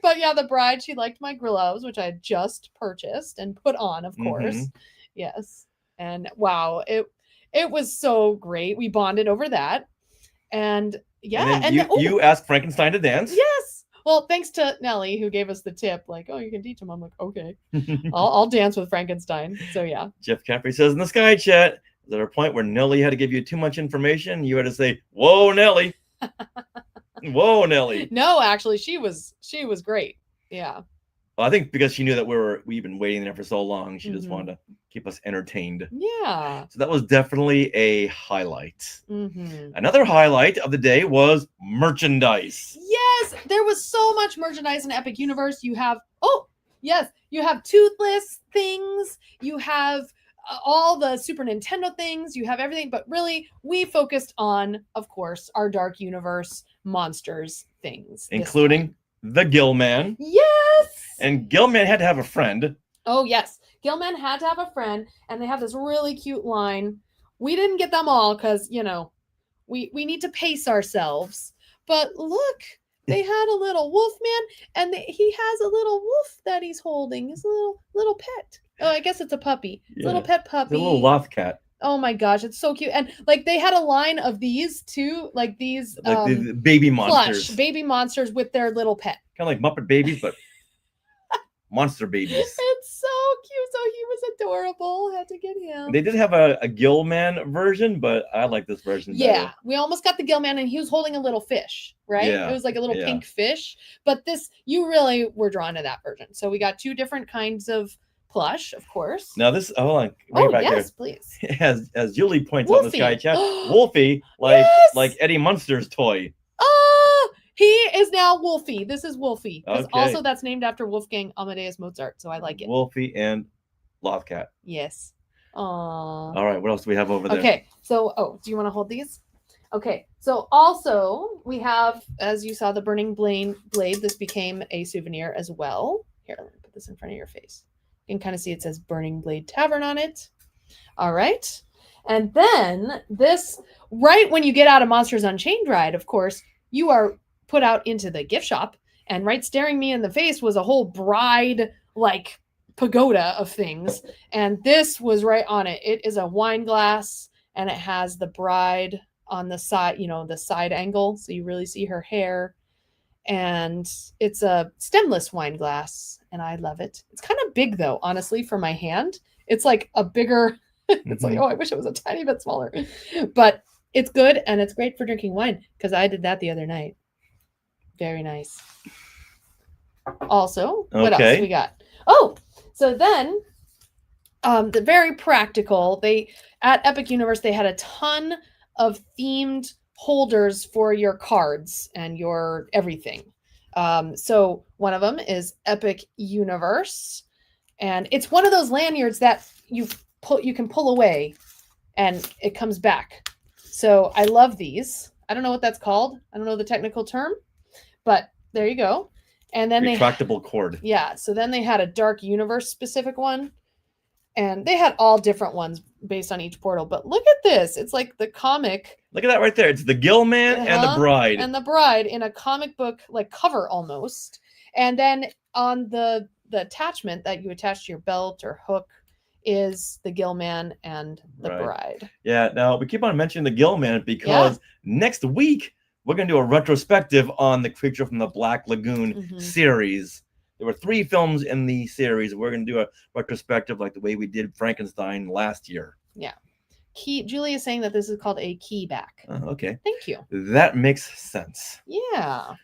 But yeah, the bride, she liked my gloves, which I had just purchased and put on, of course. Yes. And wow, it was so great. We bonded over that. And yeah. And you asked Frankenstein to dance. Yes. Well, thanks to Nellie who gave us the tip, like, oh, you can teach him. I'm like, okay, I'll dance with Frankenstein. So yeah. Jeff Caffrey says in the Sky Chat, is there a point where Nellie had to give you too much information? You had to say, whoa, Nellie. Whoa, Nellie. No, actually, she was great. Yeah. Well, I think because she knew that we've been waiting there for so long, she just wanted to keep us entertained. Yeah. So that was definitely a highlight. Another highlight of the day was merchandise. Yes, there was so much merchandise in Epic Universe. You have, you have Toothless things. You have all the Super Nintendo things. You have everything. But really, we focused on, of course, our Dark Universe monsters things. Including the Gillman. Yes. And Gillman had to have a friend. Oh, yes. Gillman had to have a friend. And they have this really cute line. We didn't get them all because, we need to pace ourselves. But look, they had a little wolf man. And he has a little wolf that he's holding. His little pet. Oh, I guess it's a puppy. Yeah. Little pet puppy. The little loft cat. Oh my gosh, it's so cute. And like they had a line of these too, like these the baby monsters. Plush baby monsters with their little pet. Kind of like Muppet Babies, but monster babies. It's so cute. So he was adorable. Had to get him. They did have a Gillman version, but I like this version better. Yeah, we almost got the Gillman and he was holding a little fish, right? Yeah. It was like a little pink fish. But this, you really were drawn to that version. So we got two different kinds of plush, of course. Now this, hold on. Oh, yes, please. As Julie points out in the Sky Chat, Wolfie, like Eddie Munster's toy. He is now Wolfie. This is Wolfie. Because Okay. also that's named after Wolfgang Amadeus Mozart, so I like it. Wolfie and Lothcat. Yes. Aww. All right, what else do we have over there? Okay, so, do you want to hold these? Okay, so also we have, as you saw, the Burning Blade. This became a souvenir as well. Here, let me put this in front of your face. You can kind of see it says Burning Blade Tavern on it. All right. And then this, right when you get out of Monsters Unchained ride, of course, you are put out into the gift shop. And right staring me in the face was a whole bride, like, pagoda of things. And this was right on it. It is a wine glass, and it has the bride on the side, the side angle. So you really see her hair. and it's a stemless wine glass, and I love it. It's kind of big though, honestly, for my hand. It's like a bigger. It's like, oh, I wish it was a tiny bit smaller, but it's good and it's great for drinking wine because I did that the other night. Very nice. Also, what else Okay. we got? Oh, so then the very practical, they at Epic Universe, they had a ton of themed holders for your cards and your everything. So one of them is Epic Universe, and it's one of those lanyards that you can pull away and it comes back. So I love these. I don't know what that's called. I don't know the technical term, but there you go. And then Retractable cord. yeah, so then they had a Dark Universe specific one, and they had all different ones based on each portal. But look at this. It's like the comic. Look at that right there. It's the Gill Man and the Bride. And the Bride in a comic book like cover almost. And then on the attachment that you attach to your belt or hook is the Gill Man and the Bride. Yeah, now we keep on mentioning the Gill Man because next week we're going to do a retrospective on the Creature from the Black Lagoon series. There were 3 films in the series. We're going to do a retrospective like the way we did Frankenstein last year. Yeah. Julie is saying that this is called a key back. Okay. Thank you. That makes sense. Yeah.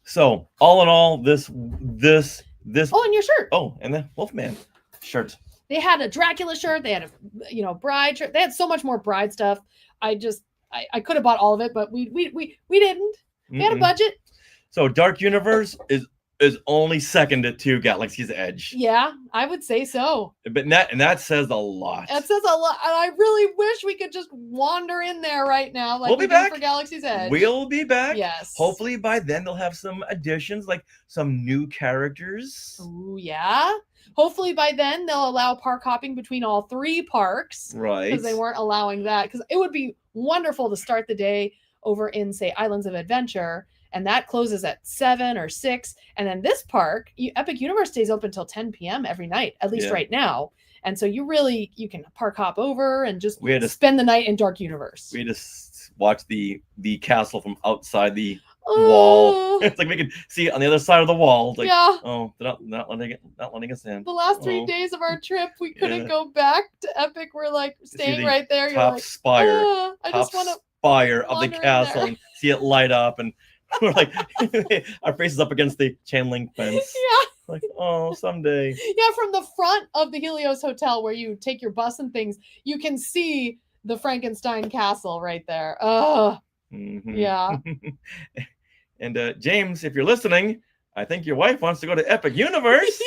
So, all in all, this. Oh, and your shirt. Oh, and the Wolfman shirt. They had a Dracula shirt. They had a Bride shirt. They had so much more Bride stuff. I could have bought all of it, but we didn't. We had a budget. So Dark Universe is only second to Galaxy's Edge. Yeah, I would say so. But that says a lot. That says a lot. And I really wish we could just wander in there right now, like we'll be do back for Galaxy's Edge. We'll be back. Yes. Hopefully by then they'll have some additions, like some new characters. Ooh, yeah. Hopefully by then they'll allow park hopping between all 3 parks. Right. Because they weren't allowing that. Because it would be wonderful to start the day over in, say, Islands of Adventure, and that closes at 7 or 6. And then this park, Epic Universe stays open till 10 p.m. every night, at least right now. And so you can park hop over and just spend the night in Dark Universe. We just watch the castle from outside the wall. It's like we can see it on the other side of the wall. It's like, oh, they're not letting us in. The last 3 days of our trip, we couldn't go back to Epic. We're like staying right there. Top spire. I just want to spire of the castle and see it light up, and we're like our faces up against the chain link fence. Yeah. Like, oh, someday. Yeah, from the front of the Helios Hotel where you take your bus and things, you can see the Frankenstein castle right there. Oh, yeah. And James, if you're listening, I think your wife wants to go to Epic Universe.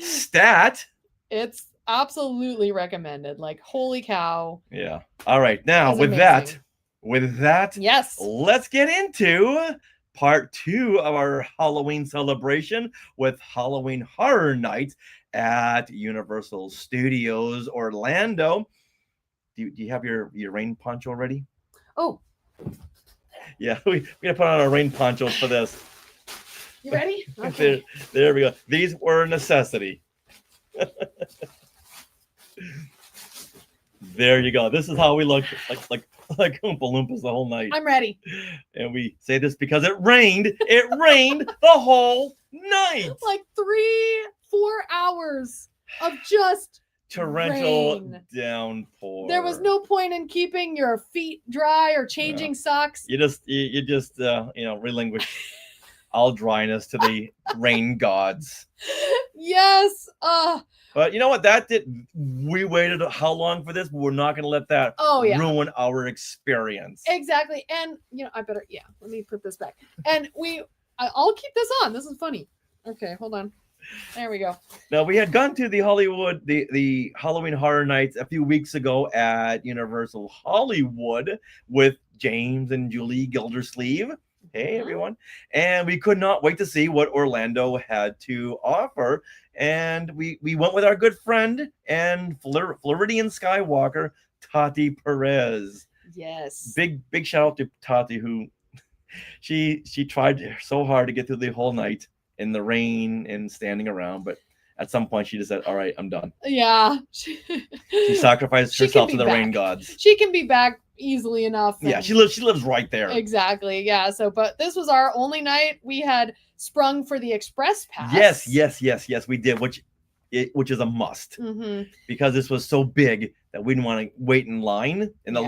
Stat. It's absolutely recommended. Like, holy cow. Yeah. All right. Now, with that, yes, let's get into part 2 of our Halloween celebration with Halloween Horror Nights at Universal Studios Orlando. Do you have your rain poncho ready? Oh. Yeah, we're going to put on our rain ponchos for this. You ready? Okay. There we go. These were a necessity. There you go. This is how we look like Oompa Loompas the whole night. I'm ready. And we say this because it rained. It rained the whole night. Like 3-4 hours of just torrential rain. Downpour. There was no point in keeping your feet dry or changing socks. You just relinquish all dryness to the rain gods. Yes. But you know what? We waited how long for this? But we're not going to let that ruin our experience. Exactly. And let me put this back. And I'll keep this on. This is funny. Okay, hold on. There we go. Now, we had gone to the Halloween Horror Nights a few weeks ago at Universal Hollywood with James and Julie Gildersleeve. Hey, everyone. And we could not wait to see what Orlando had to offer. And we went with our good friend and Floridian Skywalker, Tati Perez. Yes. Big shout out to Tati, who she tried so hard to get through the whole night in the rain and standing around, but at some point she just said, all right, I'm done. Yeah. She sacrificed herself to the rain gods. She can be back, easily enough. Yeah, and- she lives right there. Exactly. Yeah. So, but this was our only night. We had sprung for the express pass. Yes, we did, which is a must Mm-hmm. because this was so big that we didn't want to wait in line. And Yeah.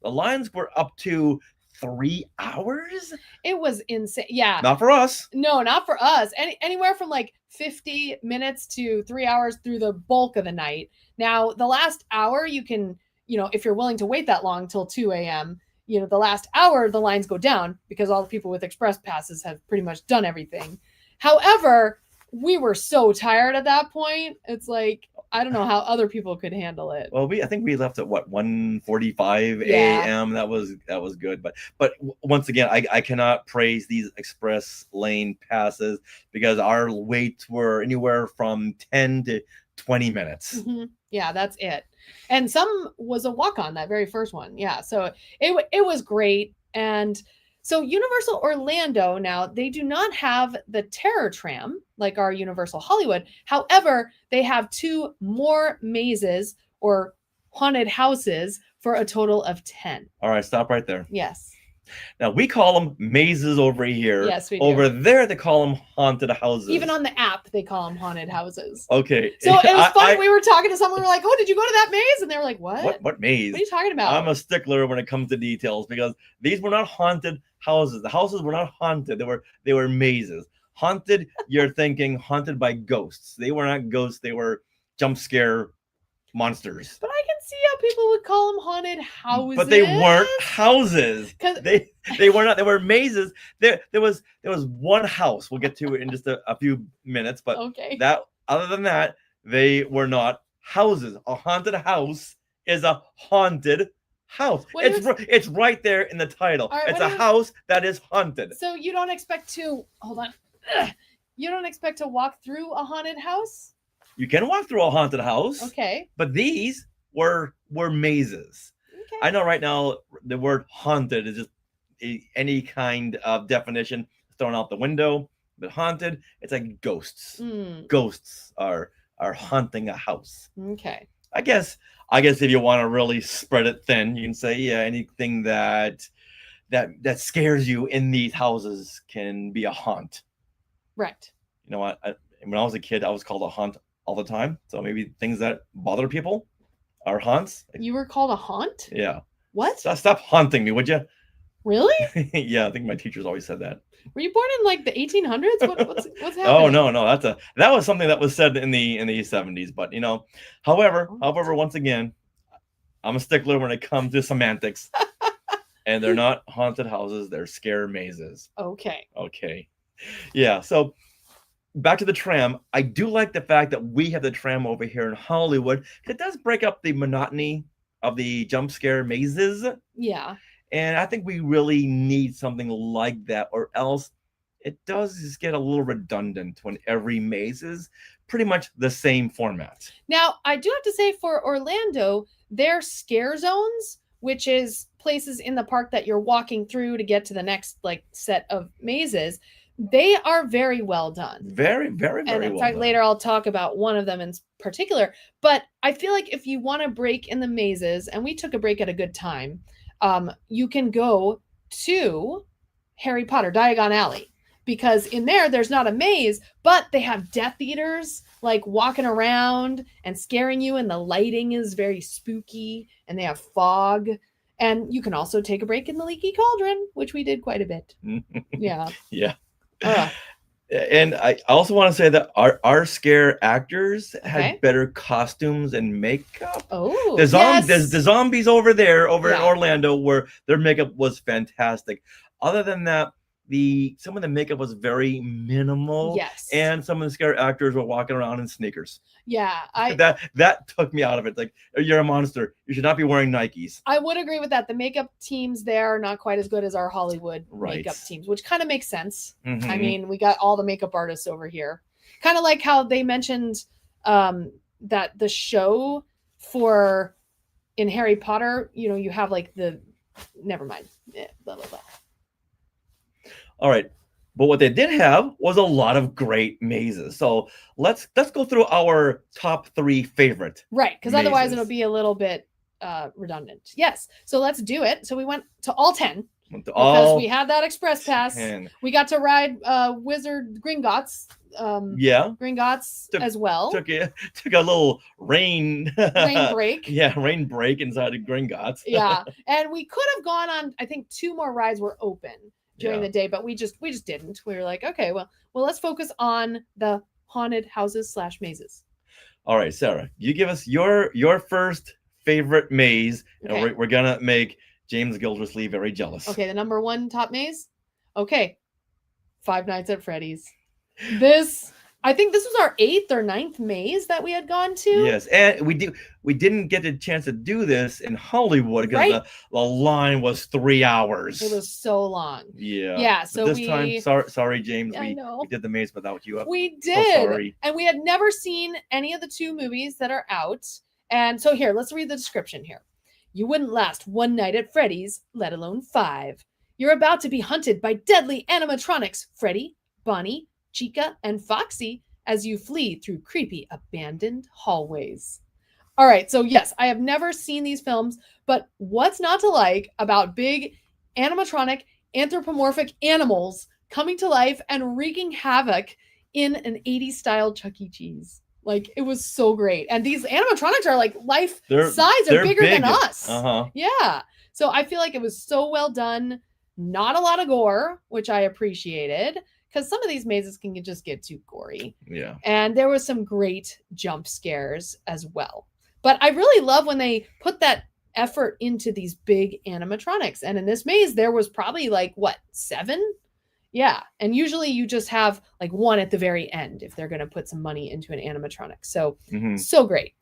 the lines were up to 3 hours. It was insane. Yeah. Not for us. No, not for us. Anywhere from like 50 minutes to 3 hours through the bulk of the night. Now, the last hour, you can, if you're willing to wait that long till 2 a.m., the last hour, the lines go down because all the people with express passes have pretty much done everything. However, we were so tired at that point. It's like, I don't know how other people could handle it. Well, I think we left at what 1:45 Yeah. a.m. That was good, but once again, I cannot praise these express lane passes because our waits were anywhere from 10 to 20 minutes. Mm-hmm. Yeah, that's it. And some was a walk on, that very first one. Yeah, so it was great. And so Universal Orlando now, they do not have the Terror Tram like our Universal Hollywood. However, they have 2 more mazes or haunted houses for a total of 10. All right, stop right there. Yes. Now we call them mazes over here. Yes, we do. Over there, they call them haunted houses. Even on the app, they call them haunted houses. Okay. So it was fun. We were talking to someone. We were like, "Oh, did you go to that maze?" And they were like, "What? What maze? What are you talking about?" I'm a stickler when it comes to details because these were not haunted houses. The houses were not haunted. They were mazes. Haunted, you're thinking haunted by ghosts. They were not ghosts. They were jump scare monsters. But I can see how people would call them haunted houses. But they weren't houses. They were not. They were mazes. There was one house. We'll get to it in just a few minutes. But okay. Other than that, they were not houses. A haunted house is a haunted house. It's right there in the title. Right, it's a house that is haunted. So you don't expect to hold on. You don't expect to walk through a haunted house? You can walk through a haunted house. Okay. But these were mazes. Okay. I know right now the word haunted is just any kind of definition thrown out the window. But haunted, it's like ghosts. Ghosts are haunting a house. Okay. I guess if you want to really spread it thin, you can say, yeah, anything that scares you in these houses can be a haunt. Right. You know what? When I was a kid, I was called a haunt all the time. So maybe things that bother people are haunts. You were called a haunt? Yeah. What? Stop haunting me, would you? Really? Yeah, I think my teachers always said that. Were you born in like the 1800s? What's happening? Oh no, that was something that was said in the 70s. But however, once again, I'm a stickler when it comes to semantics, and they're not haunted houses; they're scare mazes. Okay. Yeah. So back to the tram. I do like the fact that we have the tram over here in Hollywood. It does break up the monotony of the jump scare mazes. Yeah. And I think we really need something like that, or else it does just get a little redundant when every maze is pretty much the same format. Now, I do have to say for Orlando, their scare zones, which is places in the park that you're walking through to get to the next set of mazes, they are very well done. Very, very, very well. And in fact, later I'll talk about one of them in particular. But I feel like if you want to break in the mazes, and we took a break at a good time, you can go to Harry Potter Diagon Alley, because in there's not a maze, but they have Death Eaters walking around and scaring you, and the lighting is very spooky, and they have fog. And you can also take a break in the Leaky Cauldron, which we did quite a bit. Yeah. And I also want to say that our scare actors had better costumes and makeup. Oh, there's the zombies over there in Orlando where their makeup was fantastic. Other than that, some of the makeup was very minimal. Yes. And some of the scare actors were walking around in sneakers. Yeah. That took me out of it. Like, you're a monster. You should not be wearing Nikes. I would agree with that. The makeup teams there are not quite as good as our Hollywood makeup teams, which kind of makes sense. Mm-hmm. I mean, we got all the makeup artists over here. Kind of like how they mentioned that the show in Harry Potter, you have never mind. Blah, blah, blah. All right. But what they did have was a lot of great mazes. So let's go through our top 3 favorite. Right, because otherwise it'll be a little bit redundant. Yes. So let's do it. So we went to all 10 Went to because all we had that express pass. 10. We got to ride Wizard Gringotts. Yeah. Gringotts as well. Took a little rain break. Yeah, rain break inside of Gringotts. Yeah. And we could have gone on, I think 2 more rides were open during the day, but we just didn't. We were like, okay, well, let's focus on the haunted houses / mazes. All right, Sarah, you give us your first favorite maze, Okay. and we're gonna make James Gildersleeve very jealous. Okay, the number 1 top maze. Okay, Five Nights at Freddy's. I think this was our 8th or 9th maze that we had gone to. Yes, and we didn't get a chance to do this in Hollywood because the line was 3 hours. It was so long. Yeah. So but this time, sorry, James, I we know. did the maze without you. We did, so sorry. And we had never seen any of the 2 movies that are out. And so here, let's read the description here. You wouldn't last 1 night at Freddy's, let alone 5. You're about to be hunted by deadly animatronics, Freddy, Bonnie, Chica, and Foxy, as you flee through creepy abandoned hallways. All right, so yes, I have never seen these films, but what's not to like about big animatronic anthropomorphic animals coming to life and wreaking havoc in an 80s style Chuck E. Cheese? Like, it was so great. And these animatronics are like life size. They're bigger than us. Yeah. So I feel like it was so well done. Not a lot of gore, which I appreciated, because some of these mazes can just get too gory. Yeah. And there was some great jump scares as well. But I really love when they put that effort into these big animatronics. And in this maze, there was probably like, 7? Yeah. And usually you just have like 1 at the very end if they're going to put some money into an animatronic. So, so great.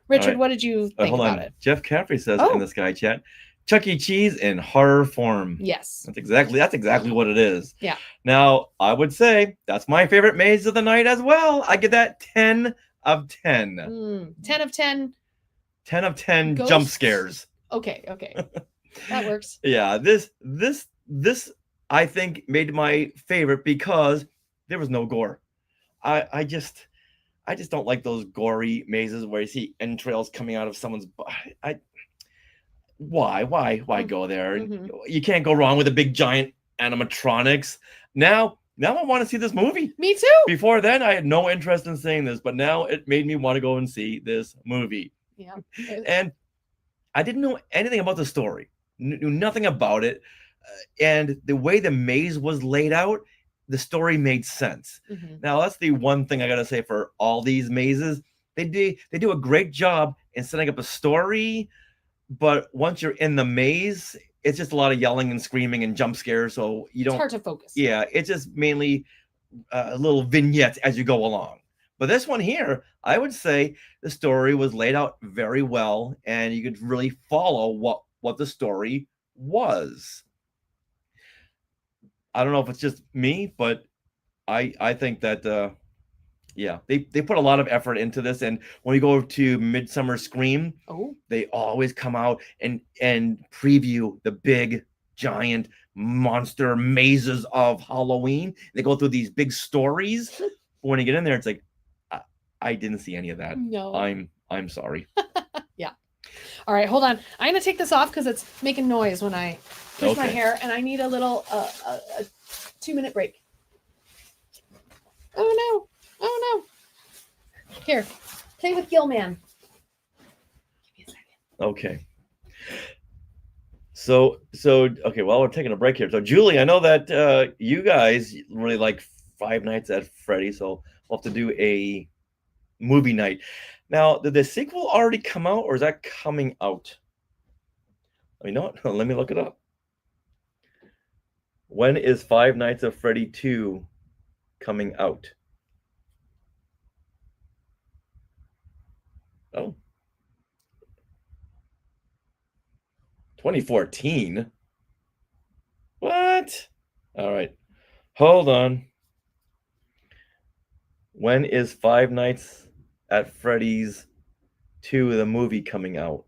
Richard, what did you think about it? Jeff Caffrey says in the Sky Chat, Chuck E. Cheese in horror form. Yes. That's exactly what it is. Yeah. Now, I would say that's my favorite maze of the night as well. I give that 10 of 10. 10 of 10. 10 of 10 Ghosts? Jump scares. Okay. That works. Yeah, this I think made my favorite because there was no gore. I just don't like those gory mazes where you see entrails coming out of someone's body. Why go there? You can't go wrong with a big giant animatronics. Now I want to see this movie. Me too. Before then, I had no interest in seeing this, but now it made me want to go and see this movie. Yeah. And I didn't know anything about the story. Knew nothing about it. And the way the maze was laid out, the story made sense. Now, that's the one thing I got to say for all these mazes. They do a great job in setting up a story, but once you're in the maze, it's just a lot of yelling and screaming and jump scares, so it's hard to focus. Yeah, it's just mainly little vignettes as you go along. But this one here, I would say the story was laid out very well, and you could really follow what the story was. I don't know if it's just me, but I think that they put a lot of effort into this. And when we go to Midsummer Scream, they always come out and preview the big giant monster mazes of Halloween. They go through these big stories. But when you get in there, it's like I didn't see any of that. No, I'm sorry. Yeah. All right, hold on. I'm gonna take this off because it's making noise when I push my hair, and I need a little a 2-minute break. Oh no! Here, play with Gilman. Give me a second. Okay. So okay. Well, we're taking a break here. So Julie, I know that you guys really like Five Nights at Freddy's, so we'll have to do a movie night. Now, did the sequel already come out, or is that coming out? You know what? Let me look it up. When is Five Nights at Freddy 2 coming out? Oh. 2014? What? All right. Hold on. When is Five Nights at Freddy's 2, the movie, coming out?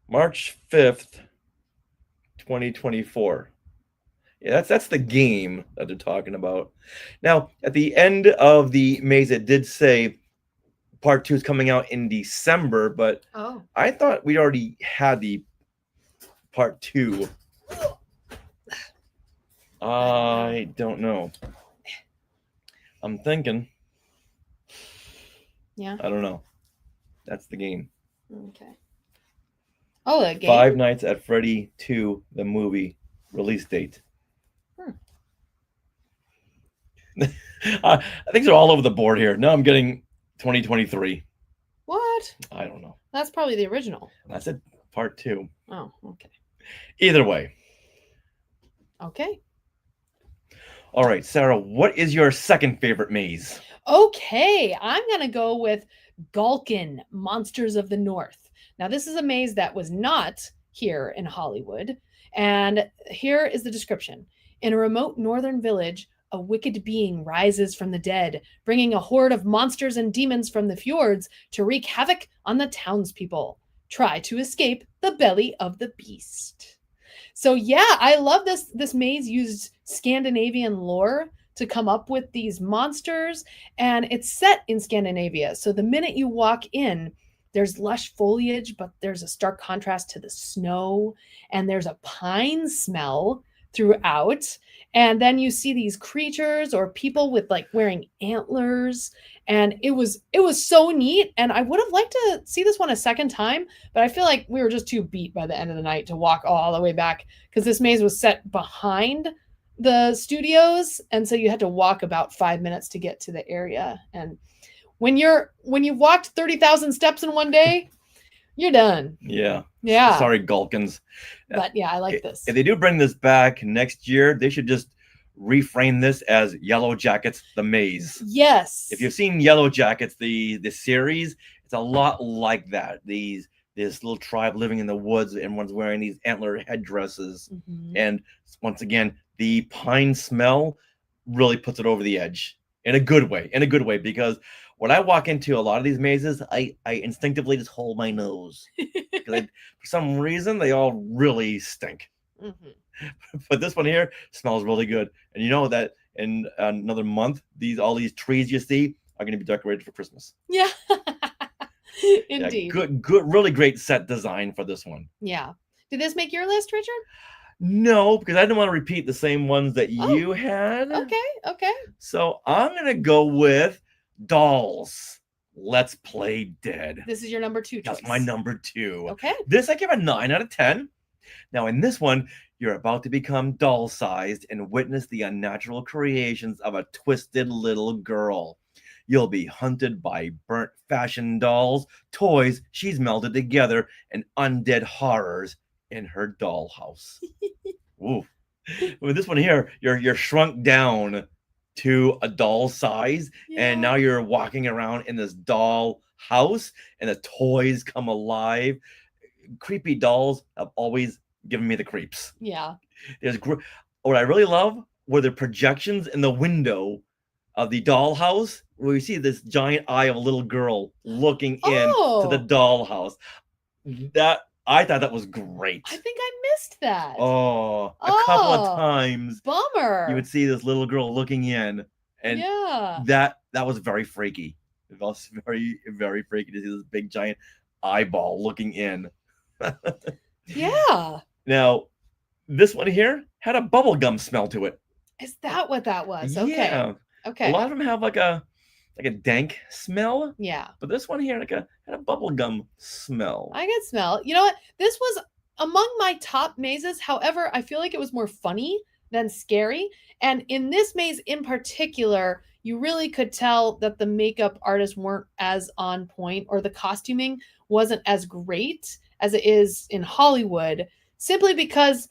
March 5th, 2024. Yeah, that's the game that they're talking about. Now, at the end of the maze, it did say part 2 is coming out in December, but Oh. I thought we already had the part 2. I don't know. I'm thinking. Yeah. I don't know. That's the game. Okay. Oh, the game? Five Nights at Freddy 2, the movie release date. Things are all over the board here. Now I'm getting 2023. What? I don't know. That's probably the original. I said part 2. Oh, okay. Either way. Okay. All right, Sarah, what is your second favorite maze? Okay, I'm going to go with Gulkin, Monsters of the North. Now, this is a maze that was not here in Hollywood. And here is the description. In a remote northern village, a wicked being rises from the dead, bringing a horde of monsters and demons from the fjords to wreak havoc on the townspeople. Try to escape the belly of the beast. So yeah, I love this maze used Scandinavian lore to come up with these monsters, and it's set in Scandinavia. So the minute you walk in, there's lush foliage, but there's a stark contrast to the snow, and there's a pine smell throughout. And then you see these creatures or people with like wearing antlers, and it was so neat. And I would have liked to see this one a second time, but I feel like we were just too beat by the end of the night to walk all the way back, because this maze was set behind the studios, and so you had to walk about 5 minutes to get to the area. And when you've walked 30,000 steps in one day, you're done. Yeah. Yeah. Sorry, Gulkins. But yeah, I like this. If they do bring this back next year, they should just reframe this as Yellow Jackets the Maze. Yes. If you've seen Yellow Jackets, the series, it's a lot like that. This little tribe living in the woods, everyone's wearing these antler headdresses. Mhm. And once again, the pine smell really puts it over the edge in a good way, because when I walk into a lot of these mazes, I instinctively just hold my nose, because for some reason they all really stink. Mhm. But this one here smells really good, and you know that in another month, all these trees you see are going to be decorated for Christmas. Yeah. Indeed. Yeah, good, really great set design for this one. Yeah. Did this make your list, Richard? No, because I didn't want to repeat the same ones that you had. Okay. So I'm going to go with Dolls. Let's Play Dead. This is your number 2 choice. That's my number 2. Okay. This I give a 9 out of 10. Now, in this one, you're about to become doll-sized and witness the unnatural creations of a twisted little girl. You'll be hunted by burnt fashion dolls, toys she's melded together, and undead horrors in her dollhouse. Ooh. With this one here, you're shrunk down to a doll size, and now you're walking around in this doll house, and the toys come alive. Creepy dolls have always given me the creeps. Yeah. What I really love were the projections in the window of the dollhouse, where you see this giant eye of a little girl looking in to the dollhouse. That I thought that was great. I think I missed that. Oh, a couple of times. Bummer. You would see this little girl looking in, and that was very freaky. It was very, very freaky to see this big giant eyeball looking in. Yeah. Now, this one here had a bubblegum smell to it. Is that what that was? Okay. Yeah. Okay. A lot of them have like a dank smell. Yeah. But this one here had a bubblegum smell. I could smell. You know what? This was among my top mazes. However, I feel like it was more funny than scary. And in this maze in particular, you really could tell that the makeup artists weren't as on point, or the costuming wasn't as great as it is in Hollywood, simply because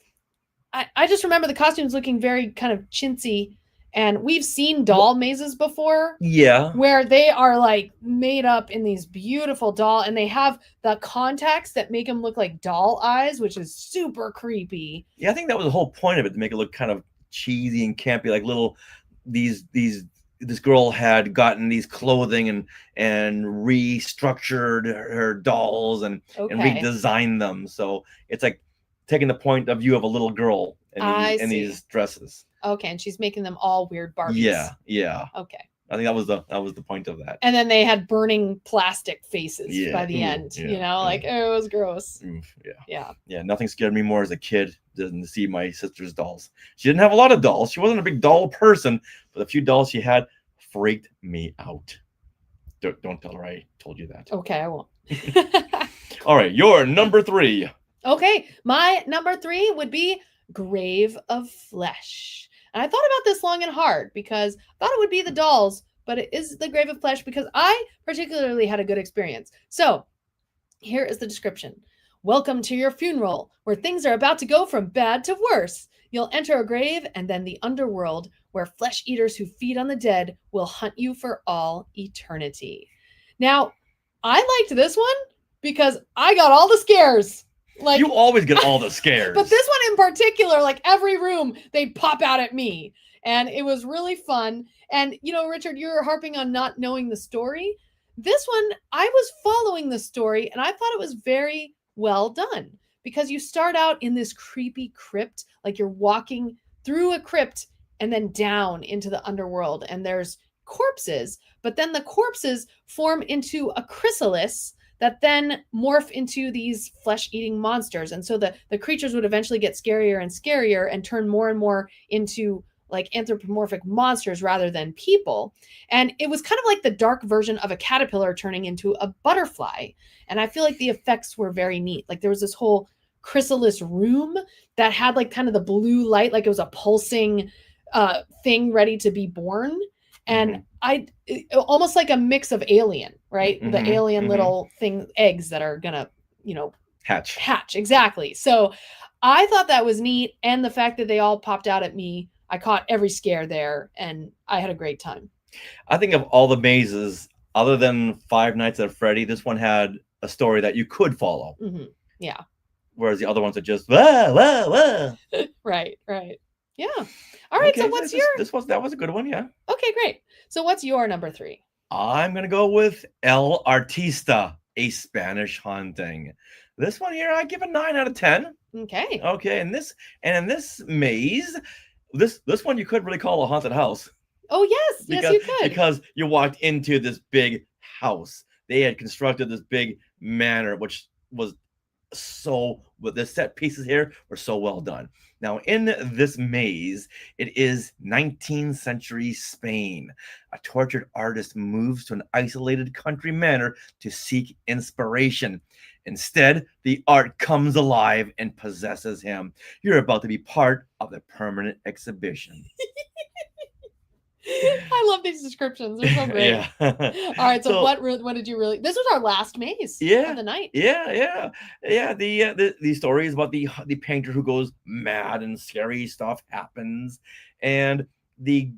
I just remember the costumes looking very kind of chintzy. And we've seen doll mazes before. Yeah. Where they are like made up in these beautiful doll, and they have the contacts that make them look like doll eyes, which is super creepy. Yeah, I think that was the whole point of it, to make it look kind of cheesy and campy, like this girl had gotten these clothing and restructured her dolls and redesigned them. So it's like taking the point of view of a little girl I in see. these dresses. Okay, and she's making them all weird Barbies. Yeah, yeah. Okay. I think that was the point of that. And then they had burning plastic faces Yeah, by the ooh, end. You yeah, know, like it was gross. Yeah. Yeah. Yeah, nothing scared me more as a kid than to see my sister's dolls. She didn't have a lot of dolls. She wasn't a big doll person, but the few dolls she had freaked me out. Don't tell her I told you that. Okay, I won't. All right, your number 3. Okay, my number 3 would be Grave of Flesh. And I thought about this long and hard because I thought it would be the dolls, but it is the Grave of Flesh because I particularly had a good experience. So here is the description. Welcome to your funeral, where things are about to go from bad to worse. You'll enter a grave and then the underworld, where flesh eaters who feed on the dead will hunt you for all eternity. Now, I liked this one because I got all the scares. Like, You always get all the scares. but this one in particular, like every room, they'd pop out at me. And it was really fun. And, you know, Richard, you were harping on not knowing the story. This one, I was following the story and I thought it was very well done because you start out in this creepy crypt, like you're walking through a crypt and then down into the underworld. And there's corpses, but then the corpses form into a chrysalis that then morph into these flesh-eating monsters. And so the creatures would eventually get scarier and scarier and turn more and more into like anthropomorphic monsters rather than people. And it was kind of like the dark version of a caterpillar turning into a butterfly. And I feel like the effects were very neat. Like there was this whole chrysalis room that had like kind of the blue light, like it was a pulsing thing ready to be born. And almost like a mix of Alien, right? The alien little thing, eggs that are gonna, you know, hatch. Exactly. So I thought that was neat. And the fact that they all popped out at me, I caught every scare there and I had a great time. I think of all the mazes, other than Five Nights at Freddy, this one had a story that you could follow. Yeah. Whereas the other ones are just, wah, wah, wah. Right. Yeah. All right. Okay, So what's that was a good one, yeah. Okay, great. So what's your number 3? I'm gonna go with El Artista, a Spanish haunting. This one here, I give a 9 out of 10. Okay. Okay, and in this maze, this one you could really call a haunted house. Oh yes, yes you could. Because you walked into this big house. They had constructed this big manor, which was with the set pieces here were so well done. Now in this maze, it is 19th century Spain. A tortured artist moves to an isolated country manor to seek inspiration. Instead, the art comes alive and possesses him. You're about to be part of the permanent exhibition. I love these descriptions. They're so great. Yeah. All right. So what did you really? This was our last maze of the night. Yeah. The story is about the painter who goes mad and scary stuff happens, and the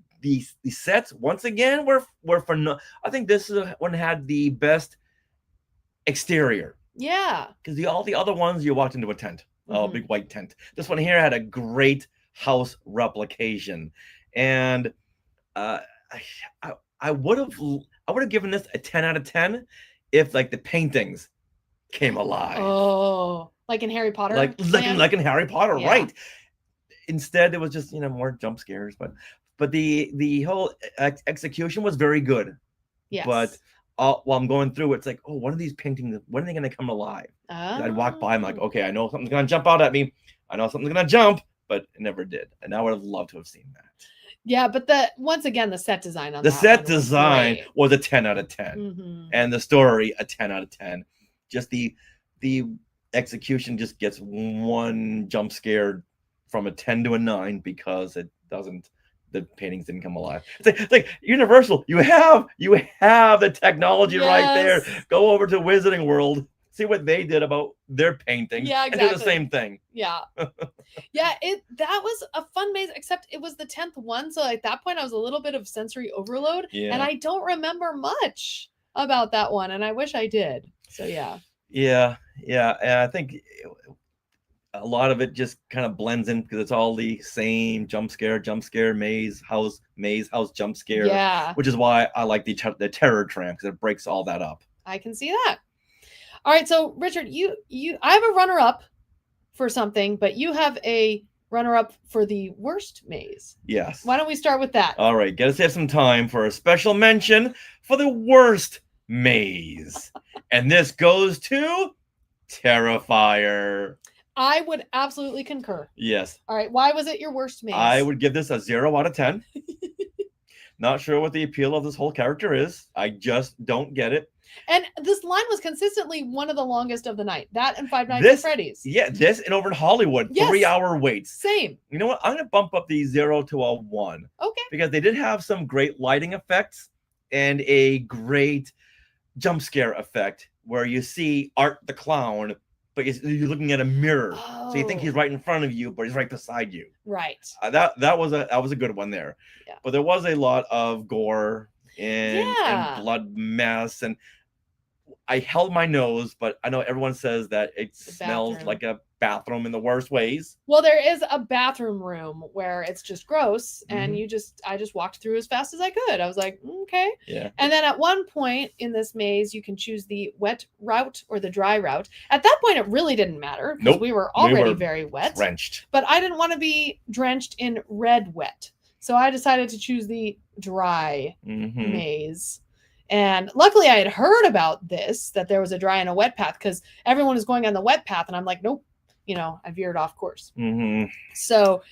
sets once again were for I think this one had the best exterior. Yeah. Because all the other ones you walked into a tent, a big white tent. This one here had a great house replication, and I would have given this a 10 out of 10 if like the paintings came alive. Oh, like in Harry Potter? Like in Harry Potter, Yeah. right. Instead, it was just, more jump scares, but the whole execution was very good. Yes. But while I'm going through, it's like, oh, one of these paintings, when are they going to come alive? I'd walk by, I'm like, okay, I know something's going to jump out at me. I know something's going to jump, but it never did. And I would have loved to have seen that. Yeah, but once again, the set design on the that set one design was was a 10 out of 10, and the story a 10 out of 10. Just the execution just gets one jump scare from a 10 to a 9 because the paintings didn't come alive. It's like Universal, you have the technology right there. Go over to Wizarding World, see what they did about their paintings, Yeah, exactly. and do the same thing. Yeah. Yeah, that was a fun maze, except it was the 10th one. So at that point, I was a little bit of sensory overload. Yeah. And I don't remember much about that one. And I wish I did. So yeah. Yeah. And I think a lot of it just kind of blends in because it's all the same jump scare, maze, house, jump scare. Yeah. Which is why I like the terror tram, because it breaks all that up. I can see that. All right. So Richard, I have a runner up for something, but you have a runner-up for the worst maze. Yes. Why don't we start with that? All right, gotta save some time for a special mention for the worst maze. And this goes to Terrifier. I would absolutely concur. Yes. All right, why was it your worst maze? I would give this a 0 out of 10. Not sure what the appeal of this whole character is. I just don't get it. And this line was consistently one of the longest of the night. That and Five Nights at Freddy's. Yeah, this and over in Hollywood, Yes. 3-hour waits. Same. You know what? I'm gonna bump up the 0 to a 1. Okay. Because they did have some great lighting effects and a great jump scare effect where you see Art the clown, but you're looking at a mirror, so you think he's right in front of you, but he's right beside you. Right. That was a good one there. Yeah. But there was a lot of gore and Yeah. blood mess, and I held my nose, but I know everyone says that it smells bathroom. like a bathroom in the worst ways. Well, there is a bathroom room where it's just gross, and Mhm. I just walked through as fast as I could. I was like, okay. Yeah. And then at one point in this maze, you can choose the wet route or the dry route. At that point, it really didn't matter because Nope. we were already were very wet. Drenched. But I didn't want to be drenched in red wet. So I decided to choose the dry Mhm. maze. And luckily I had heard about this, that there was a dry and a wet path, because everyone was going on the wet path. And I'm like, nope, I veered off course. Mhm. So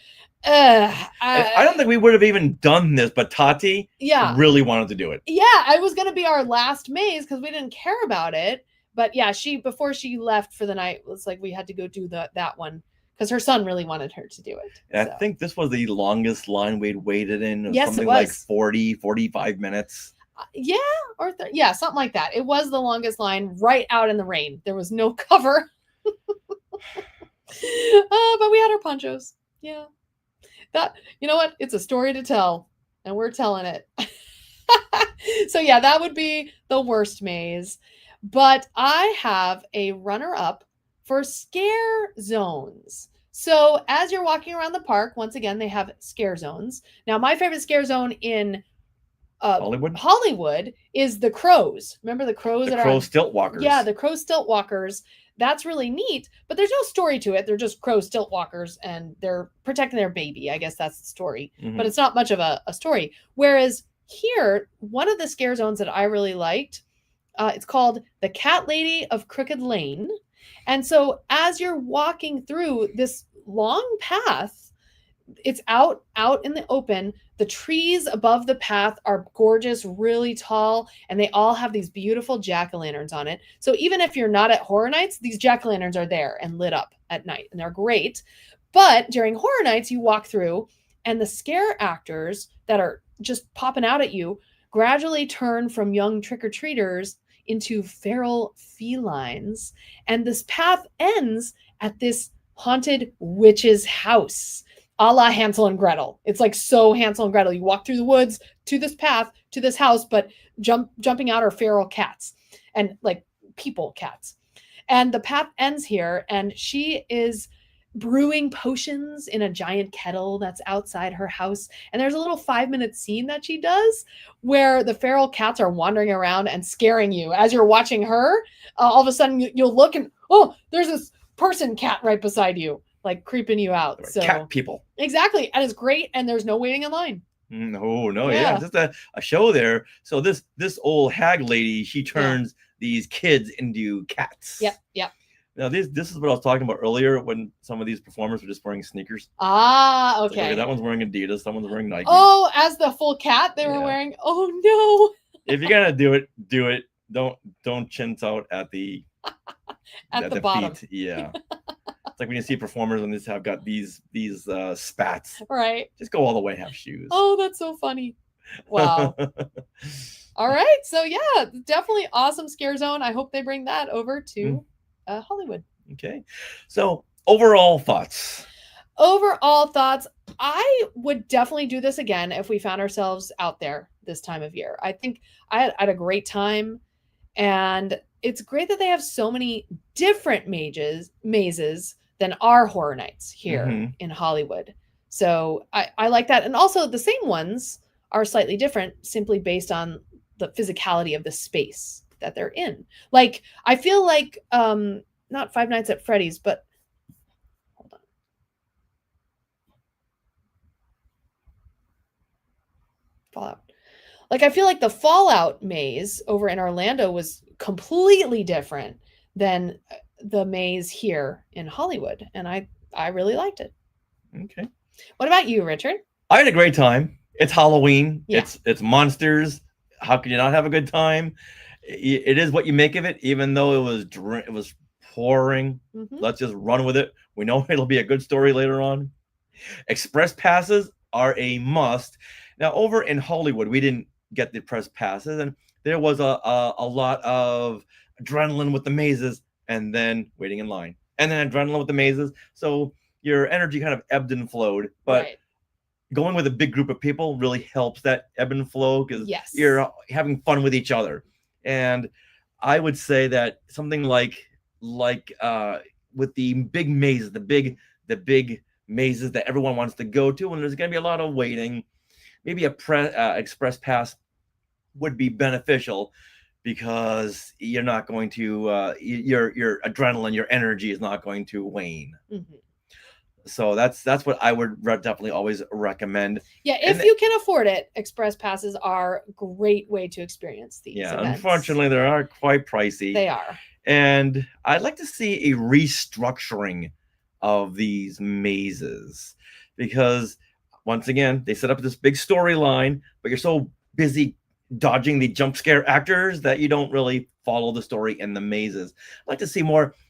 And I don't think we would have even done this, but Tati yeah. really wanted to do it. Yeah, I was going to be our last maze because we didn't care about it. But yeah, before she left for the night, it was like we had to go do that one because her son really wanted her to do it. And I think this was the longest line we'd waited in. It was Yes, it something like was. 45 minutes. Yeah, yeah, something like that. It was the longest line, right out in the rain. There was no cover. But we had our ponchos. Yeah. You know what? It's a story to tell, and we're telling it. So yeah, that would be the worst maze. But I have a runner-up for scare zones. So as you're walking around the park, once again, they have scare zones. Now, my favorite scare zone in Hollywood is the crows. Remember the crows? The crow stilt walkers. Yeah, the crow stilt walkers. That's really neat, but there's no story to it. They're just crow stilt walkers, and they're protecting their baby. I guess that's the story, but it's not much of a story. Whereas here, one of the scare zones that I really liked, it's called the Cat Lady of Crooked Lane. And so as you're walking through this long path, it's out in the open. The trees above the path are gorgeous, really tall, and they all have these beautiful jack-o'-lanterns on it. So even if you're not at Horror Nights, these jack-o'-lanterns are there and lit up at night, and they're great. But during Horror Nights, you walk through, and the scare actors that are just popping out at you gradually turn from young trick-or-treaters into feral felines. And this path ends at this haunted witch's house, a la Hansel and Gretel. It's like so Hansel and Gretel. You walk through the woods to this path, to this house, but jumping out are feral cats and like people cats. And the path ends here, and she is brewing potions in a giant kettle that's outside her house. And there's a little 5-minute scene that she does where the feral cats are wandering around and scaring you as you're watching her. All of a sudden you'll look and, oh, there's this person cat right beside you, like creeping you out. So cat people. Exactly. And it's great. And there's no waiting in line. No, yeah. Just a show there. So this old hag lady, she turns these kids into cats. Yep. Now this is what I was talking about earlier when some of these performers were just wearing sneakers. Ah, okay. Like, okay, that one's wearing Adidas, that one's wearing Nike. Oh, as the full cat they were wearing. Oh no. If you're gonna do it, do it. Don't chintz out at the at the bottom. Feet. Yeah. It's like when you see performers and they have got these spats. Right. Just go all the way, have shoes. Oh, that's so funny. Wow. All right. So yeah, definitely awesome scare zone. I hope they bring that over to Hollywood. Okay. So overall thoughts. I would definitely do this again if we found ourselves out there this time of year. I think I had a great time, and it's great that they have so many different mazes than our Horror Nights here in Hollywood. So I like that. And also the same ones are slightly different simply based on the physicality of the space that they're in. Like, I feel like, not Five Nights at Freddy's, but hold on. Fallout. Like, I feel like the Fallout maze over in Orlando was completely different than the maze here in Hollywood, and I really liked it. Okay. What about you, Richard? I had a great time. It's Halloween. Yeah. It's monsters. How can you not have a good time? It is what you make of it, even though it was pouring. Mhm. Let's just run with it. We know it'll be a good story later on. Express passes are a must. Now, over in Hollywood, we didn't get the press passes, and there was a lot of adrenaline with the mazes, and then waiting in line, and then adrenaline with the mazes. So your energy kind of ebbed and flowed. But Right. going with a big group of people really helps that ebb and flow because Yes. you're having fun with each other. And I would say that something like with the big mazes, the big mazes that everyone wants to go to, and there's going to be a lot of waiting, maybe a express pass would be beneficial because you're not going to your adrenaline, your energy is not going to wane. Mm-hmm. So that's what I would definitely always recommend. Yeah, if you can afford it, express passes are a great way to experience these events. Unfortunately, they are quite pricey. They are. And I'd like to see a restructuring of these mazes because, once again, they set up this big storyline, but you're so busy dodging the jump scare actors that you don't really follow the story in the mazes. I'd like to see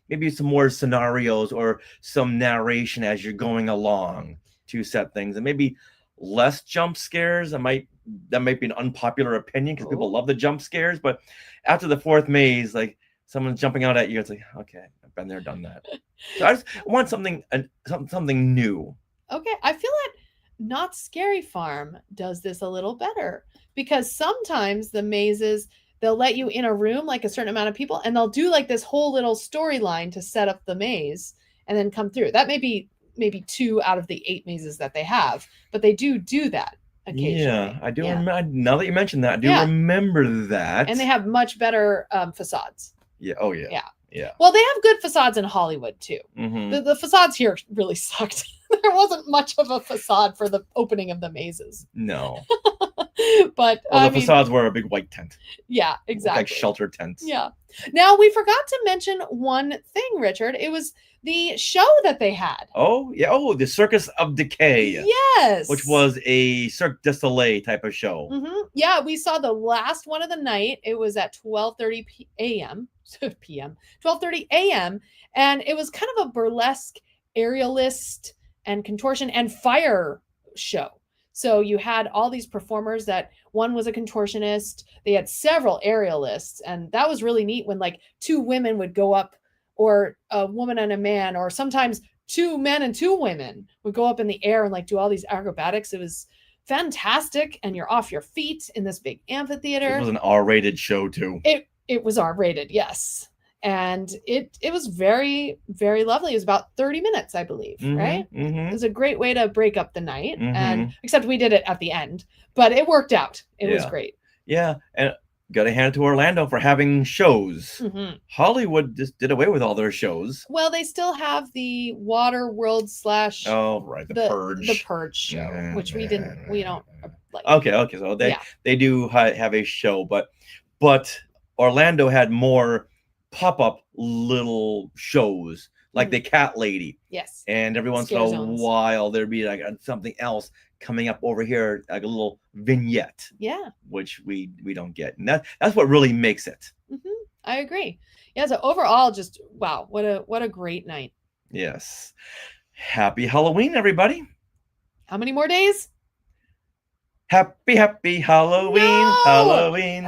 maybe some more scenarios or some narration as you're going along to set things, and maybe less jump scares. That might be an unpopular opinion because people love the jump scares, but after the fourth maze, like someone's jumping out at you, it's like, okay, I've been there, done that. So I just want something new. Okay, I feel like Not Scary Farm does this a little better because sometimes the mazes, they'll let you in a room, like a certain amount of people, and they'll do like this whole little storyline to set up the maze and then come through. That may be maybe 2 out of the 8 mazes that they have, but they do that occasionally. Yeah, I do. Remember, now that you mentioned that, I do remember that. And they have much better facades. Yeah. Oh, yeah. Yeah. Yeah. Well, they have good facades in Hollywood too. Mm-hmm. The facades here really sucked. There wasn't much of a facade for the opening of the mazes. No. But the facades were a big white tent. Yeah, exactly. Like shelter tents. Yeah. Now, we forgot to mention one thing, Richard. It was the show that they had. Oh, yeah. Oh, the Circus of Decay. Yes. Which was a Cirque du Soleil type of show. Mm-hmm. Yeah, we saw the last one of the night. It was at 12:30 p.m. 12:30 a.m. And it was kind of a burlesque aerialist and contortion and fire show. So you had all these performers that one was a contortionist. They had several aerialists. And that was really neat when like 2 women would go up, or a woman and a man, or sometimes 2 men and 2 women would go up in the air and like do all these acrobatics. It was fantastic. And you're off your feet in this big amphitheater. It was an R-rated show too. It was R-rated, yes. And it was very, very lovely. It was about 30 minutes, I believe, right? Mm-hmm. It was a great way to break up the night. And except we did it at the end, but it worked out. It was great. Yeah. And got to hand it to Orlando for having shows. Mm-hmm. Hollywood just did away with all their shows. Well, they still have the Water World / Oh, right. The Purge. The Purge show, which we don't like. Okay. So they do have a show, but Orlando had more pop-up little shows like the Cat Lady. Yes. And every once in a while there'd be like something else coming up over here, like a little vignette. Yeah. Which we don't get. And that's what really makes it. Mm-hmm. I agree. Yeah, so overall, just wow, what a great night. Yes. Happy Halloween, everybody. How many more days? Happy Halloween, No! Halloween.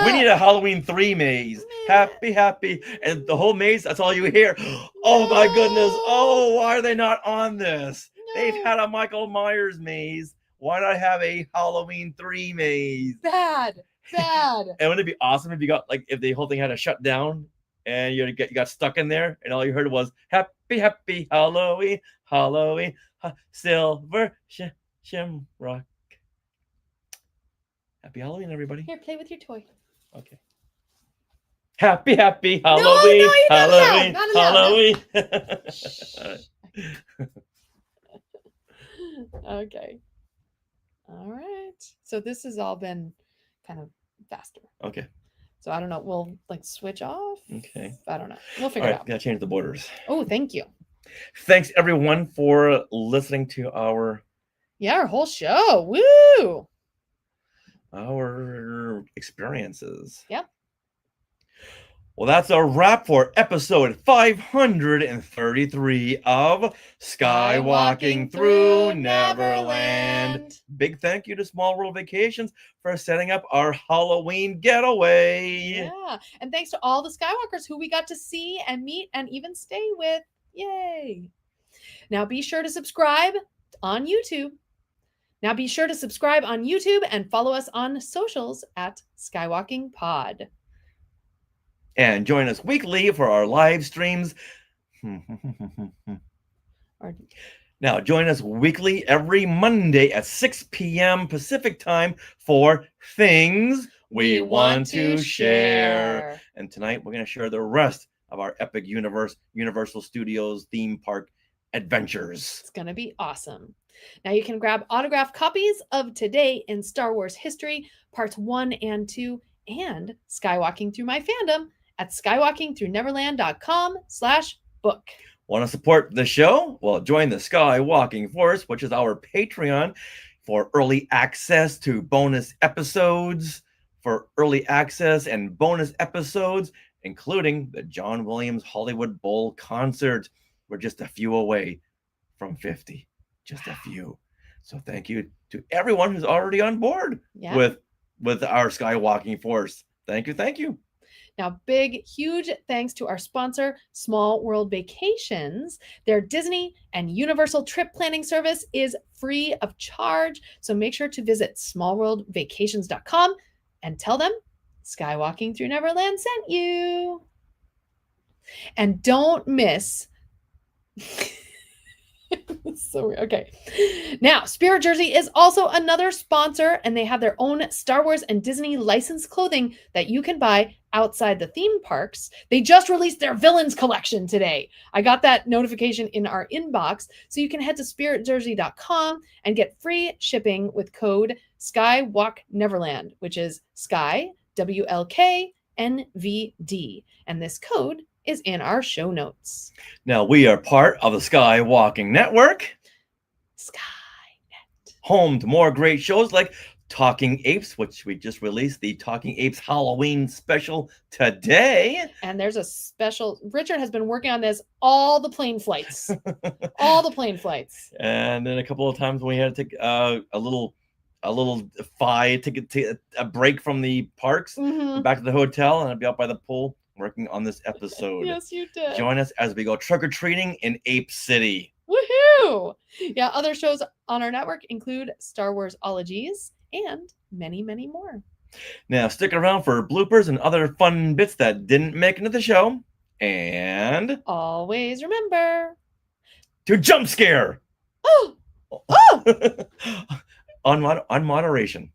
We need a Halloween 3 maze. Happy. And the whole maze, that's all you hear. Oh my goodness. Oh, why are they not on this? No. They've had a Michael Myers maze. Why not have a Halloween 3 maze? Bad. And wouldn't it be awesome if you got if the whole thing had to shut down and you got stuck in there and all you heard was happy Halloween, silver shamrock. Happy Halloween, everybody. Here, play with your toy. Okay. Happy Halloween. Halloween. Halloween. Okay. All right. So this has all been kind of faster. Okay. So I don't know. We'll like switch off. Okay. I don't know. We'll All figure it right. out. Gotta change the borders. Oh, thank you. Thanks everyone for listening to our Yeah, our whole show. Woo! experiences. Yep. Well, that's a wrap for episode 533 of Skywalking Through Neverland. Big thank you to Small World Vacations for setting up our Halloween getaway. Yeah. And thanks to all the Skywalkers who we got to see and meet and even stay with. Yay. Now be sure to subscribe on YouTube. And follow us on socials at Skywalking Pod. And join us weekly for our live streams. Now, join us weekly every Monday at 6 p.m. Pacific time for Things We Want to Share. And tonight, we're going to share the rest of our Epic Universe Universal Studios theme park adventures. It's going to be awesome. Now, you can grab autographed copies of Today in Star Wars History, Parts 1 and 2, and Skywalking Through My Fandom at skywalkingthroughneverland.com/book. Want to support the show? Well, join the Skywalking Force, which is our Patreon, for early access to bonus episodes, including the John Williams Hollywood Bowl concert. We're just a few away from 50. Just a few. So thank you to everyone who's already on board with our Skywalking Force. Thank you. Now, huge thanks to our sponsor, Small World Vacations. Their Disney and Universal trip planning service is free of charge. So make sure to visit smallworldvacations.com and tell them Skywalking Through Neverland sent you. And don't miss... So weird. Okay. Now, Spirit Jersey is also another sponsor, and they have their own Star Wars and Disney licensed clothing that you can buy outside the theme parks. They just released their Villains collection today. I got that notification in our inbox, so you can head to spiritjersey.com and get free shipping with code SKYWalkNeverland, which is Sky WLKNVD, and this code is in our show notes. Now, we are part of the Skywalking Network. Skynet. Home to more great shows like Talking Apes, which we just released the Talking Apes Halloween special today. And there's a special... Richard has been working on this all the plane flights. All the plane flights. And then a couple of times we had to take a little take a break from the parks, back to the hotel, and I'd be out by the pool working on this episode. Yes, you did. Join us as we go trick-or-treating in Ape City. Woohoo! Yeah, other shows on our network include Star Wars Ologies and many, many more. Now, stick around for bloopers and other fun bits that didn't make it into the show. And... always remember... to jump scare! Oh! on moderation.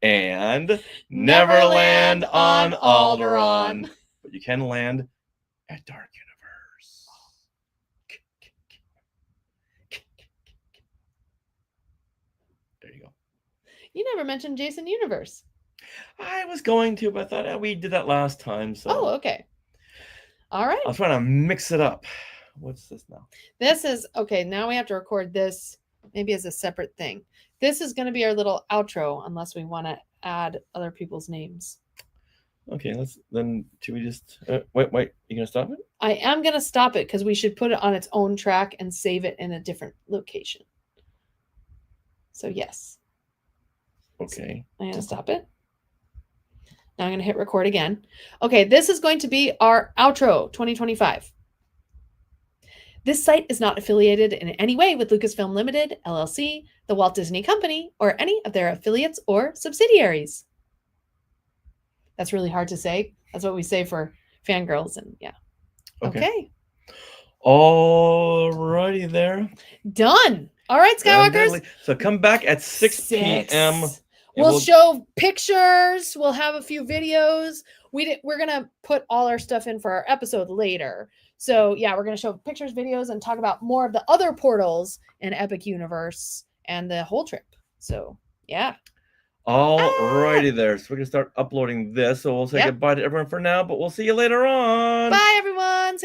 And never land on Alderaan. But you can land at Dark Universe. There you go. You never mentioned Jason Universe. I was going to, but I thought we did that last time. So. Oh, okay. All right. I was trying to mix it up. What's this now? This is, okay, now we have to record this maybe as a separate thing. This is going to be our little outro unless we want to add other people's names. Okay, should we just, wait, you going to stop it? I am going to stop it because we should put it on its own track and save it in a different location. So yes. Okay. So I'm going to stop it. Now I'm going to hit record again. Okay, this is going to be our outro 2025. This site is not affiliated in any way with Lucasfilm Limited, LLC, the Walt Disney Company, or any of their affiliates or subsidiaries. That's really hard to say. That's what we say for fangirls, and yeah. Okay. All righty there. Done. All right, Skywalkers. So come back at 6 p.m. We'll show pictures. We'll have a few videos. We're going to put all our stuff in for our episode later. So yeah, we're going to show pictures, videos, and talk about more of the other portals in Epic Universe and the whole trip. So, yeah. All righty there. So we're going to start uploading this. So we'll say Yep. goodbye to everyone for now, but we'll see you later on. Bye, everyone.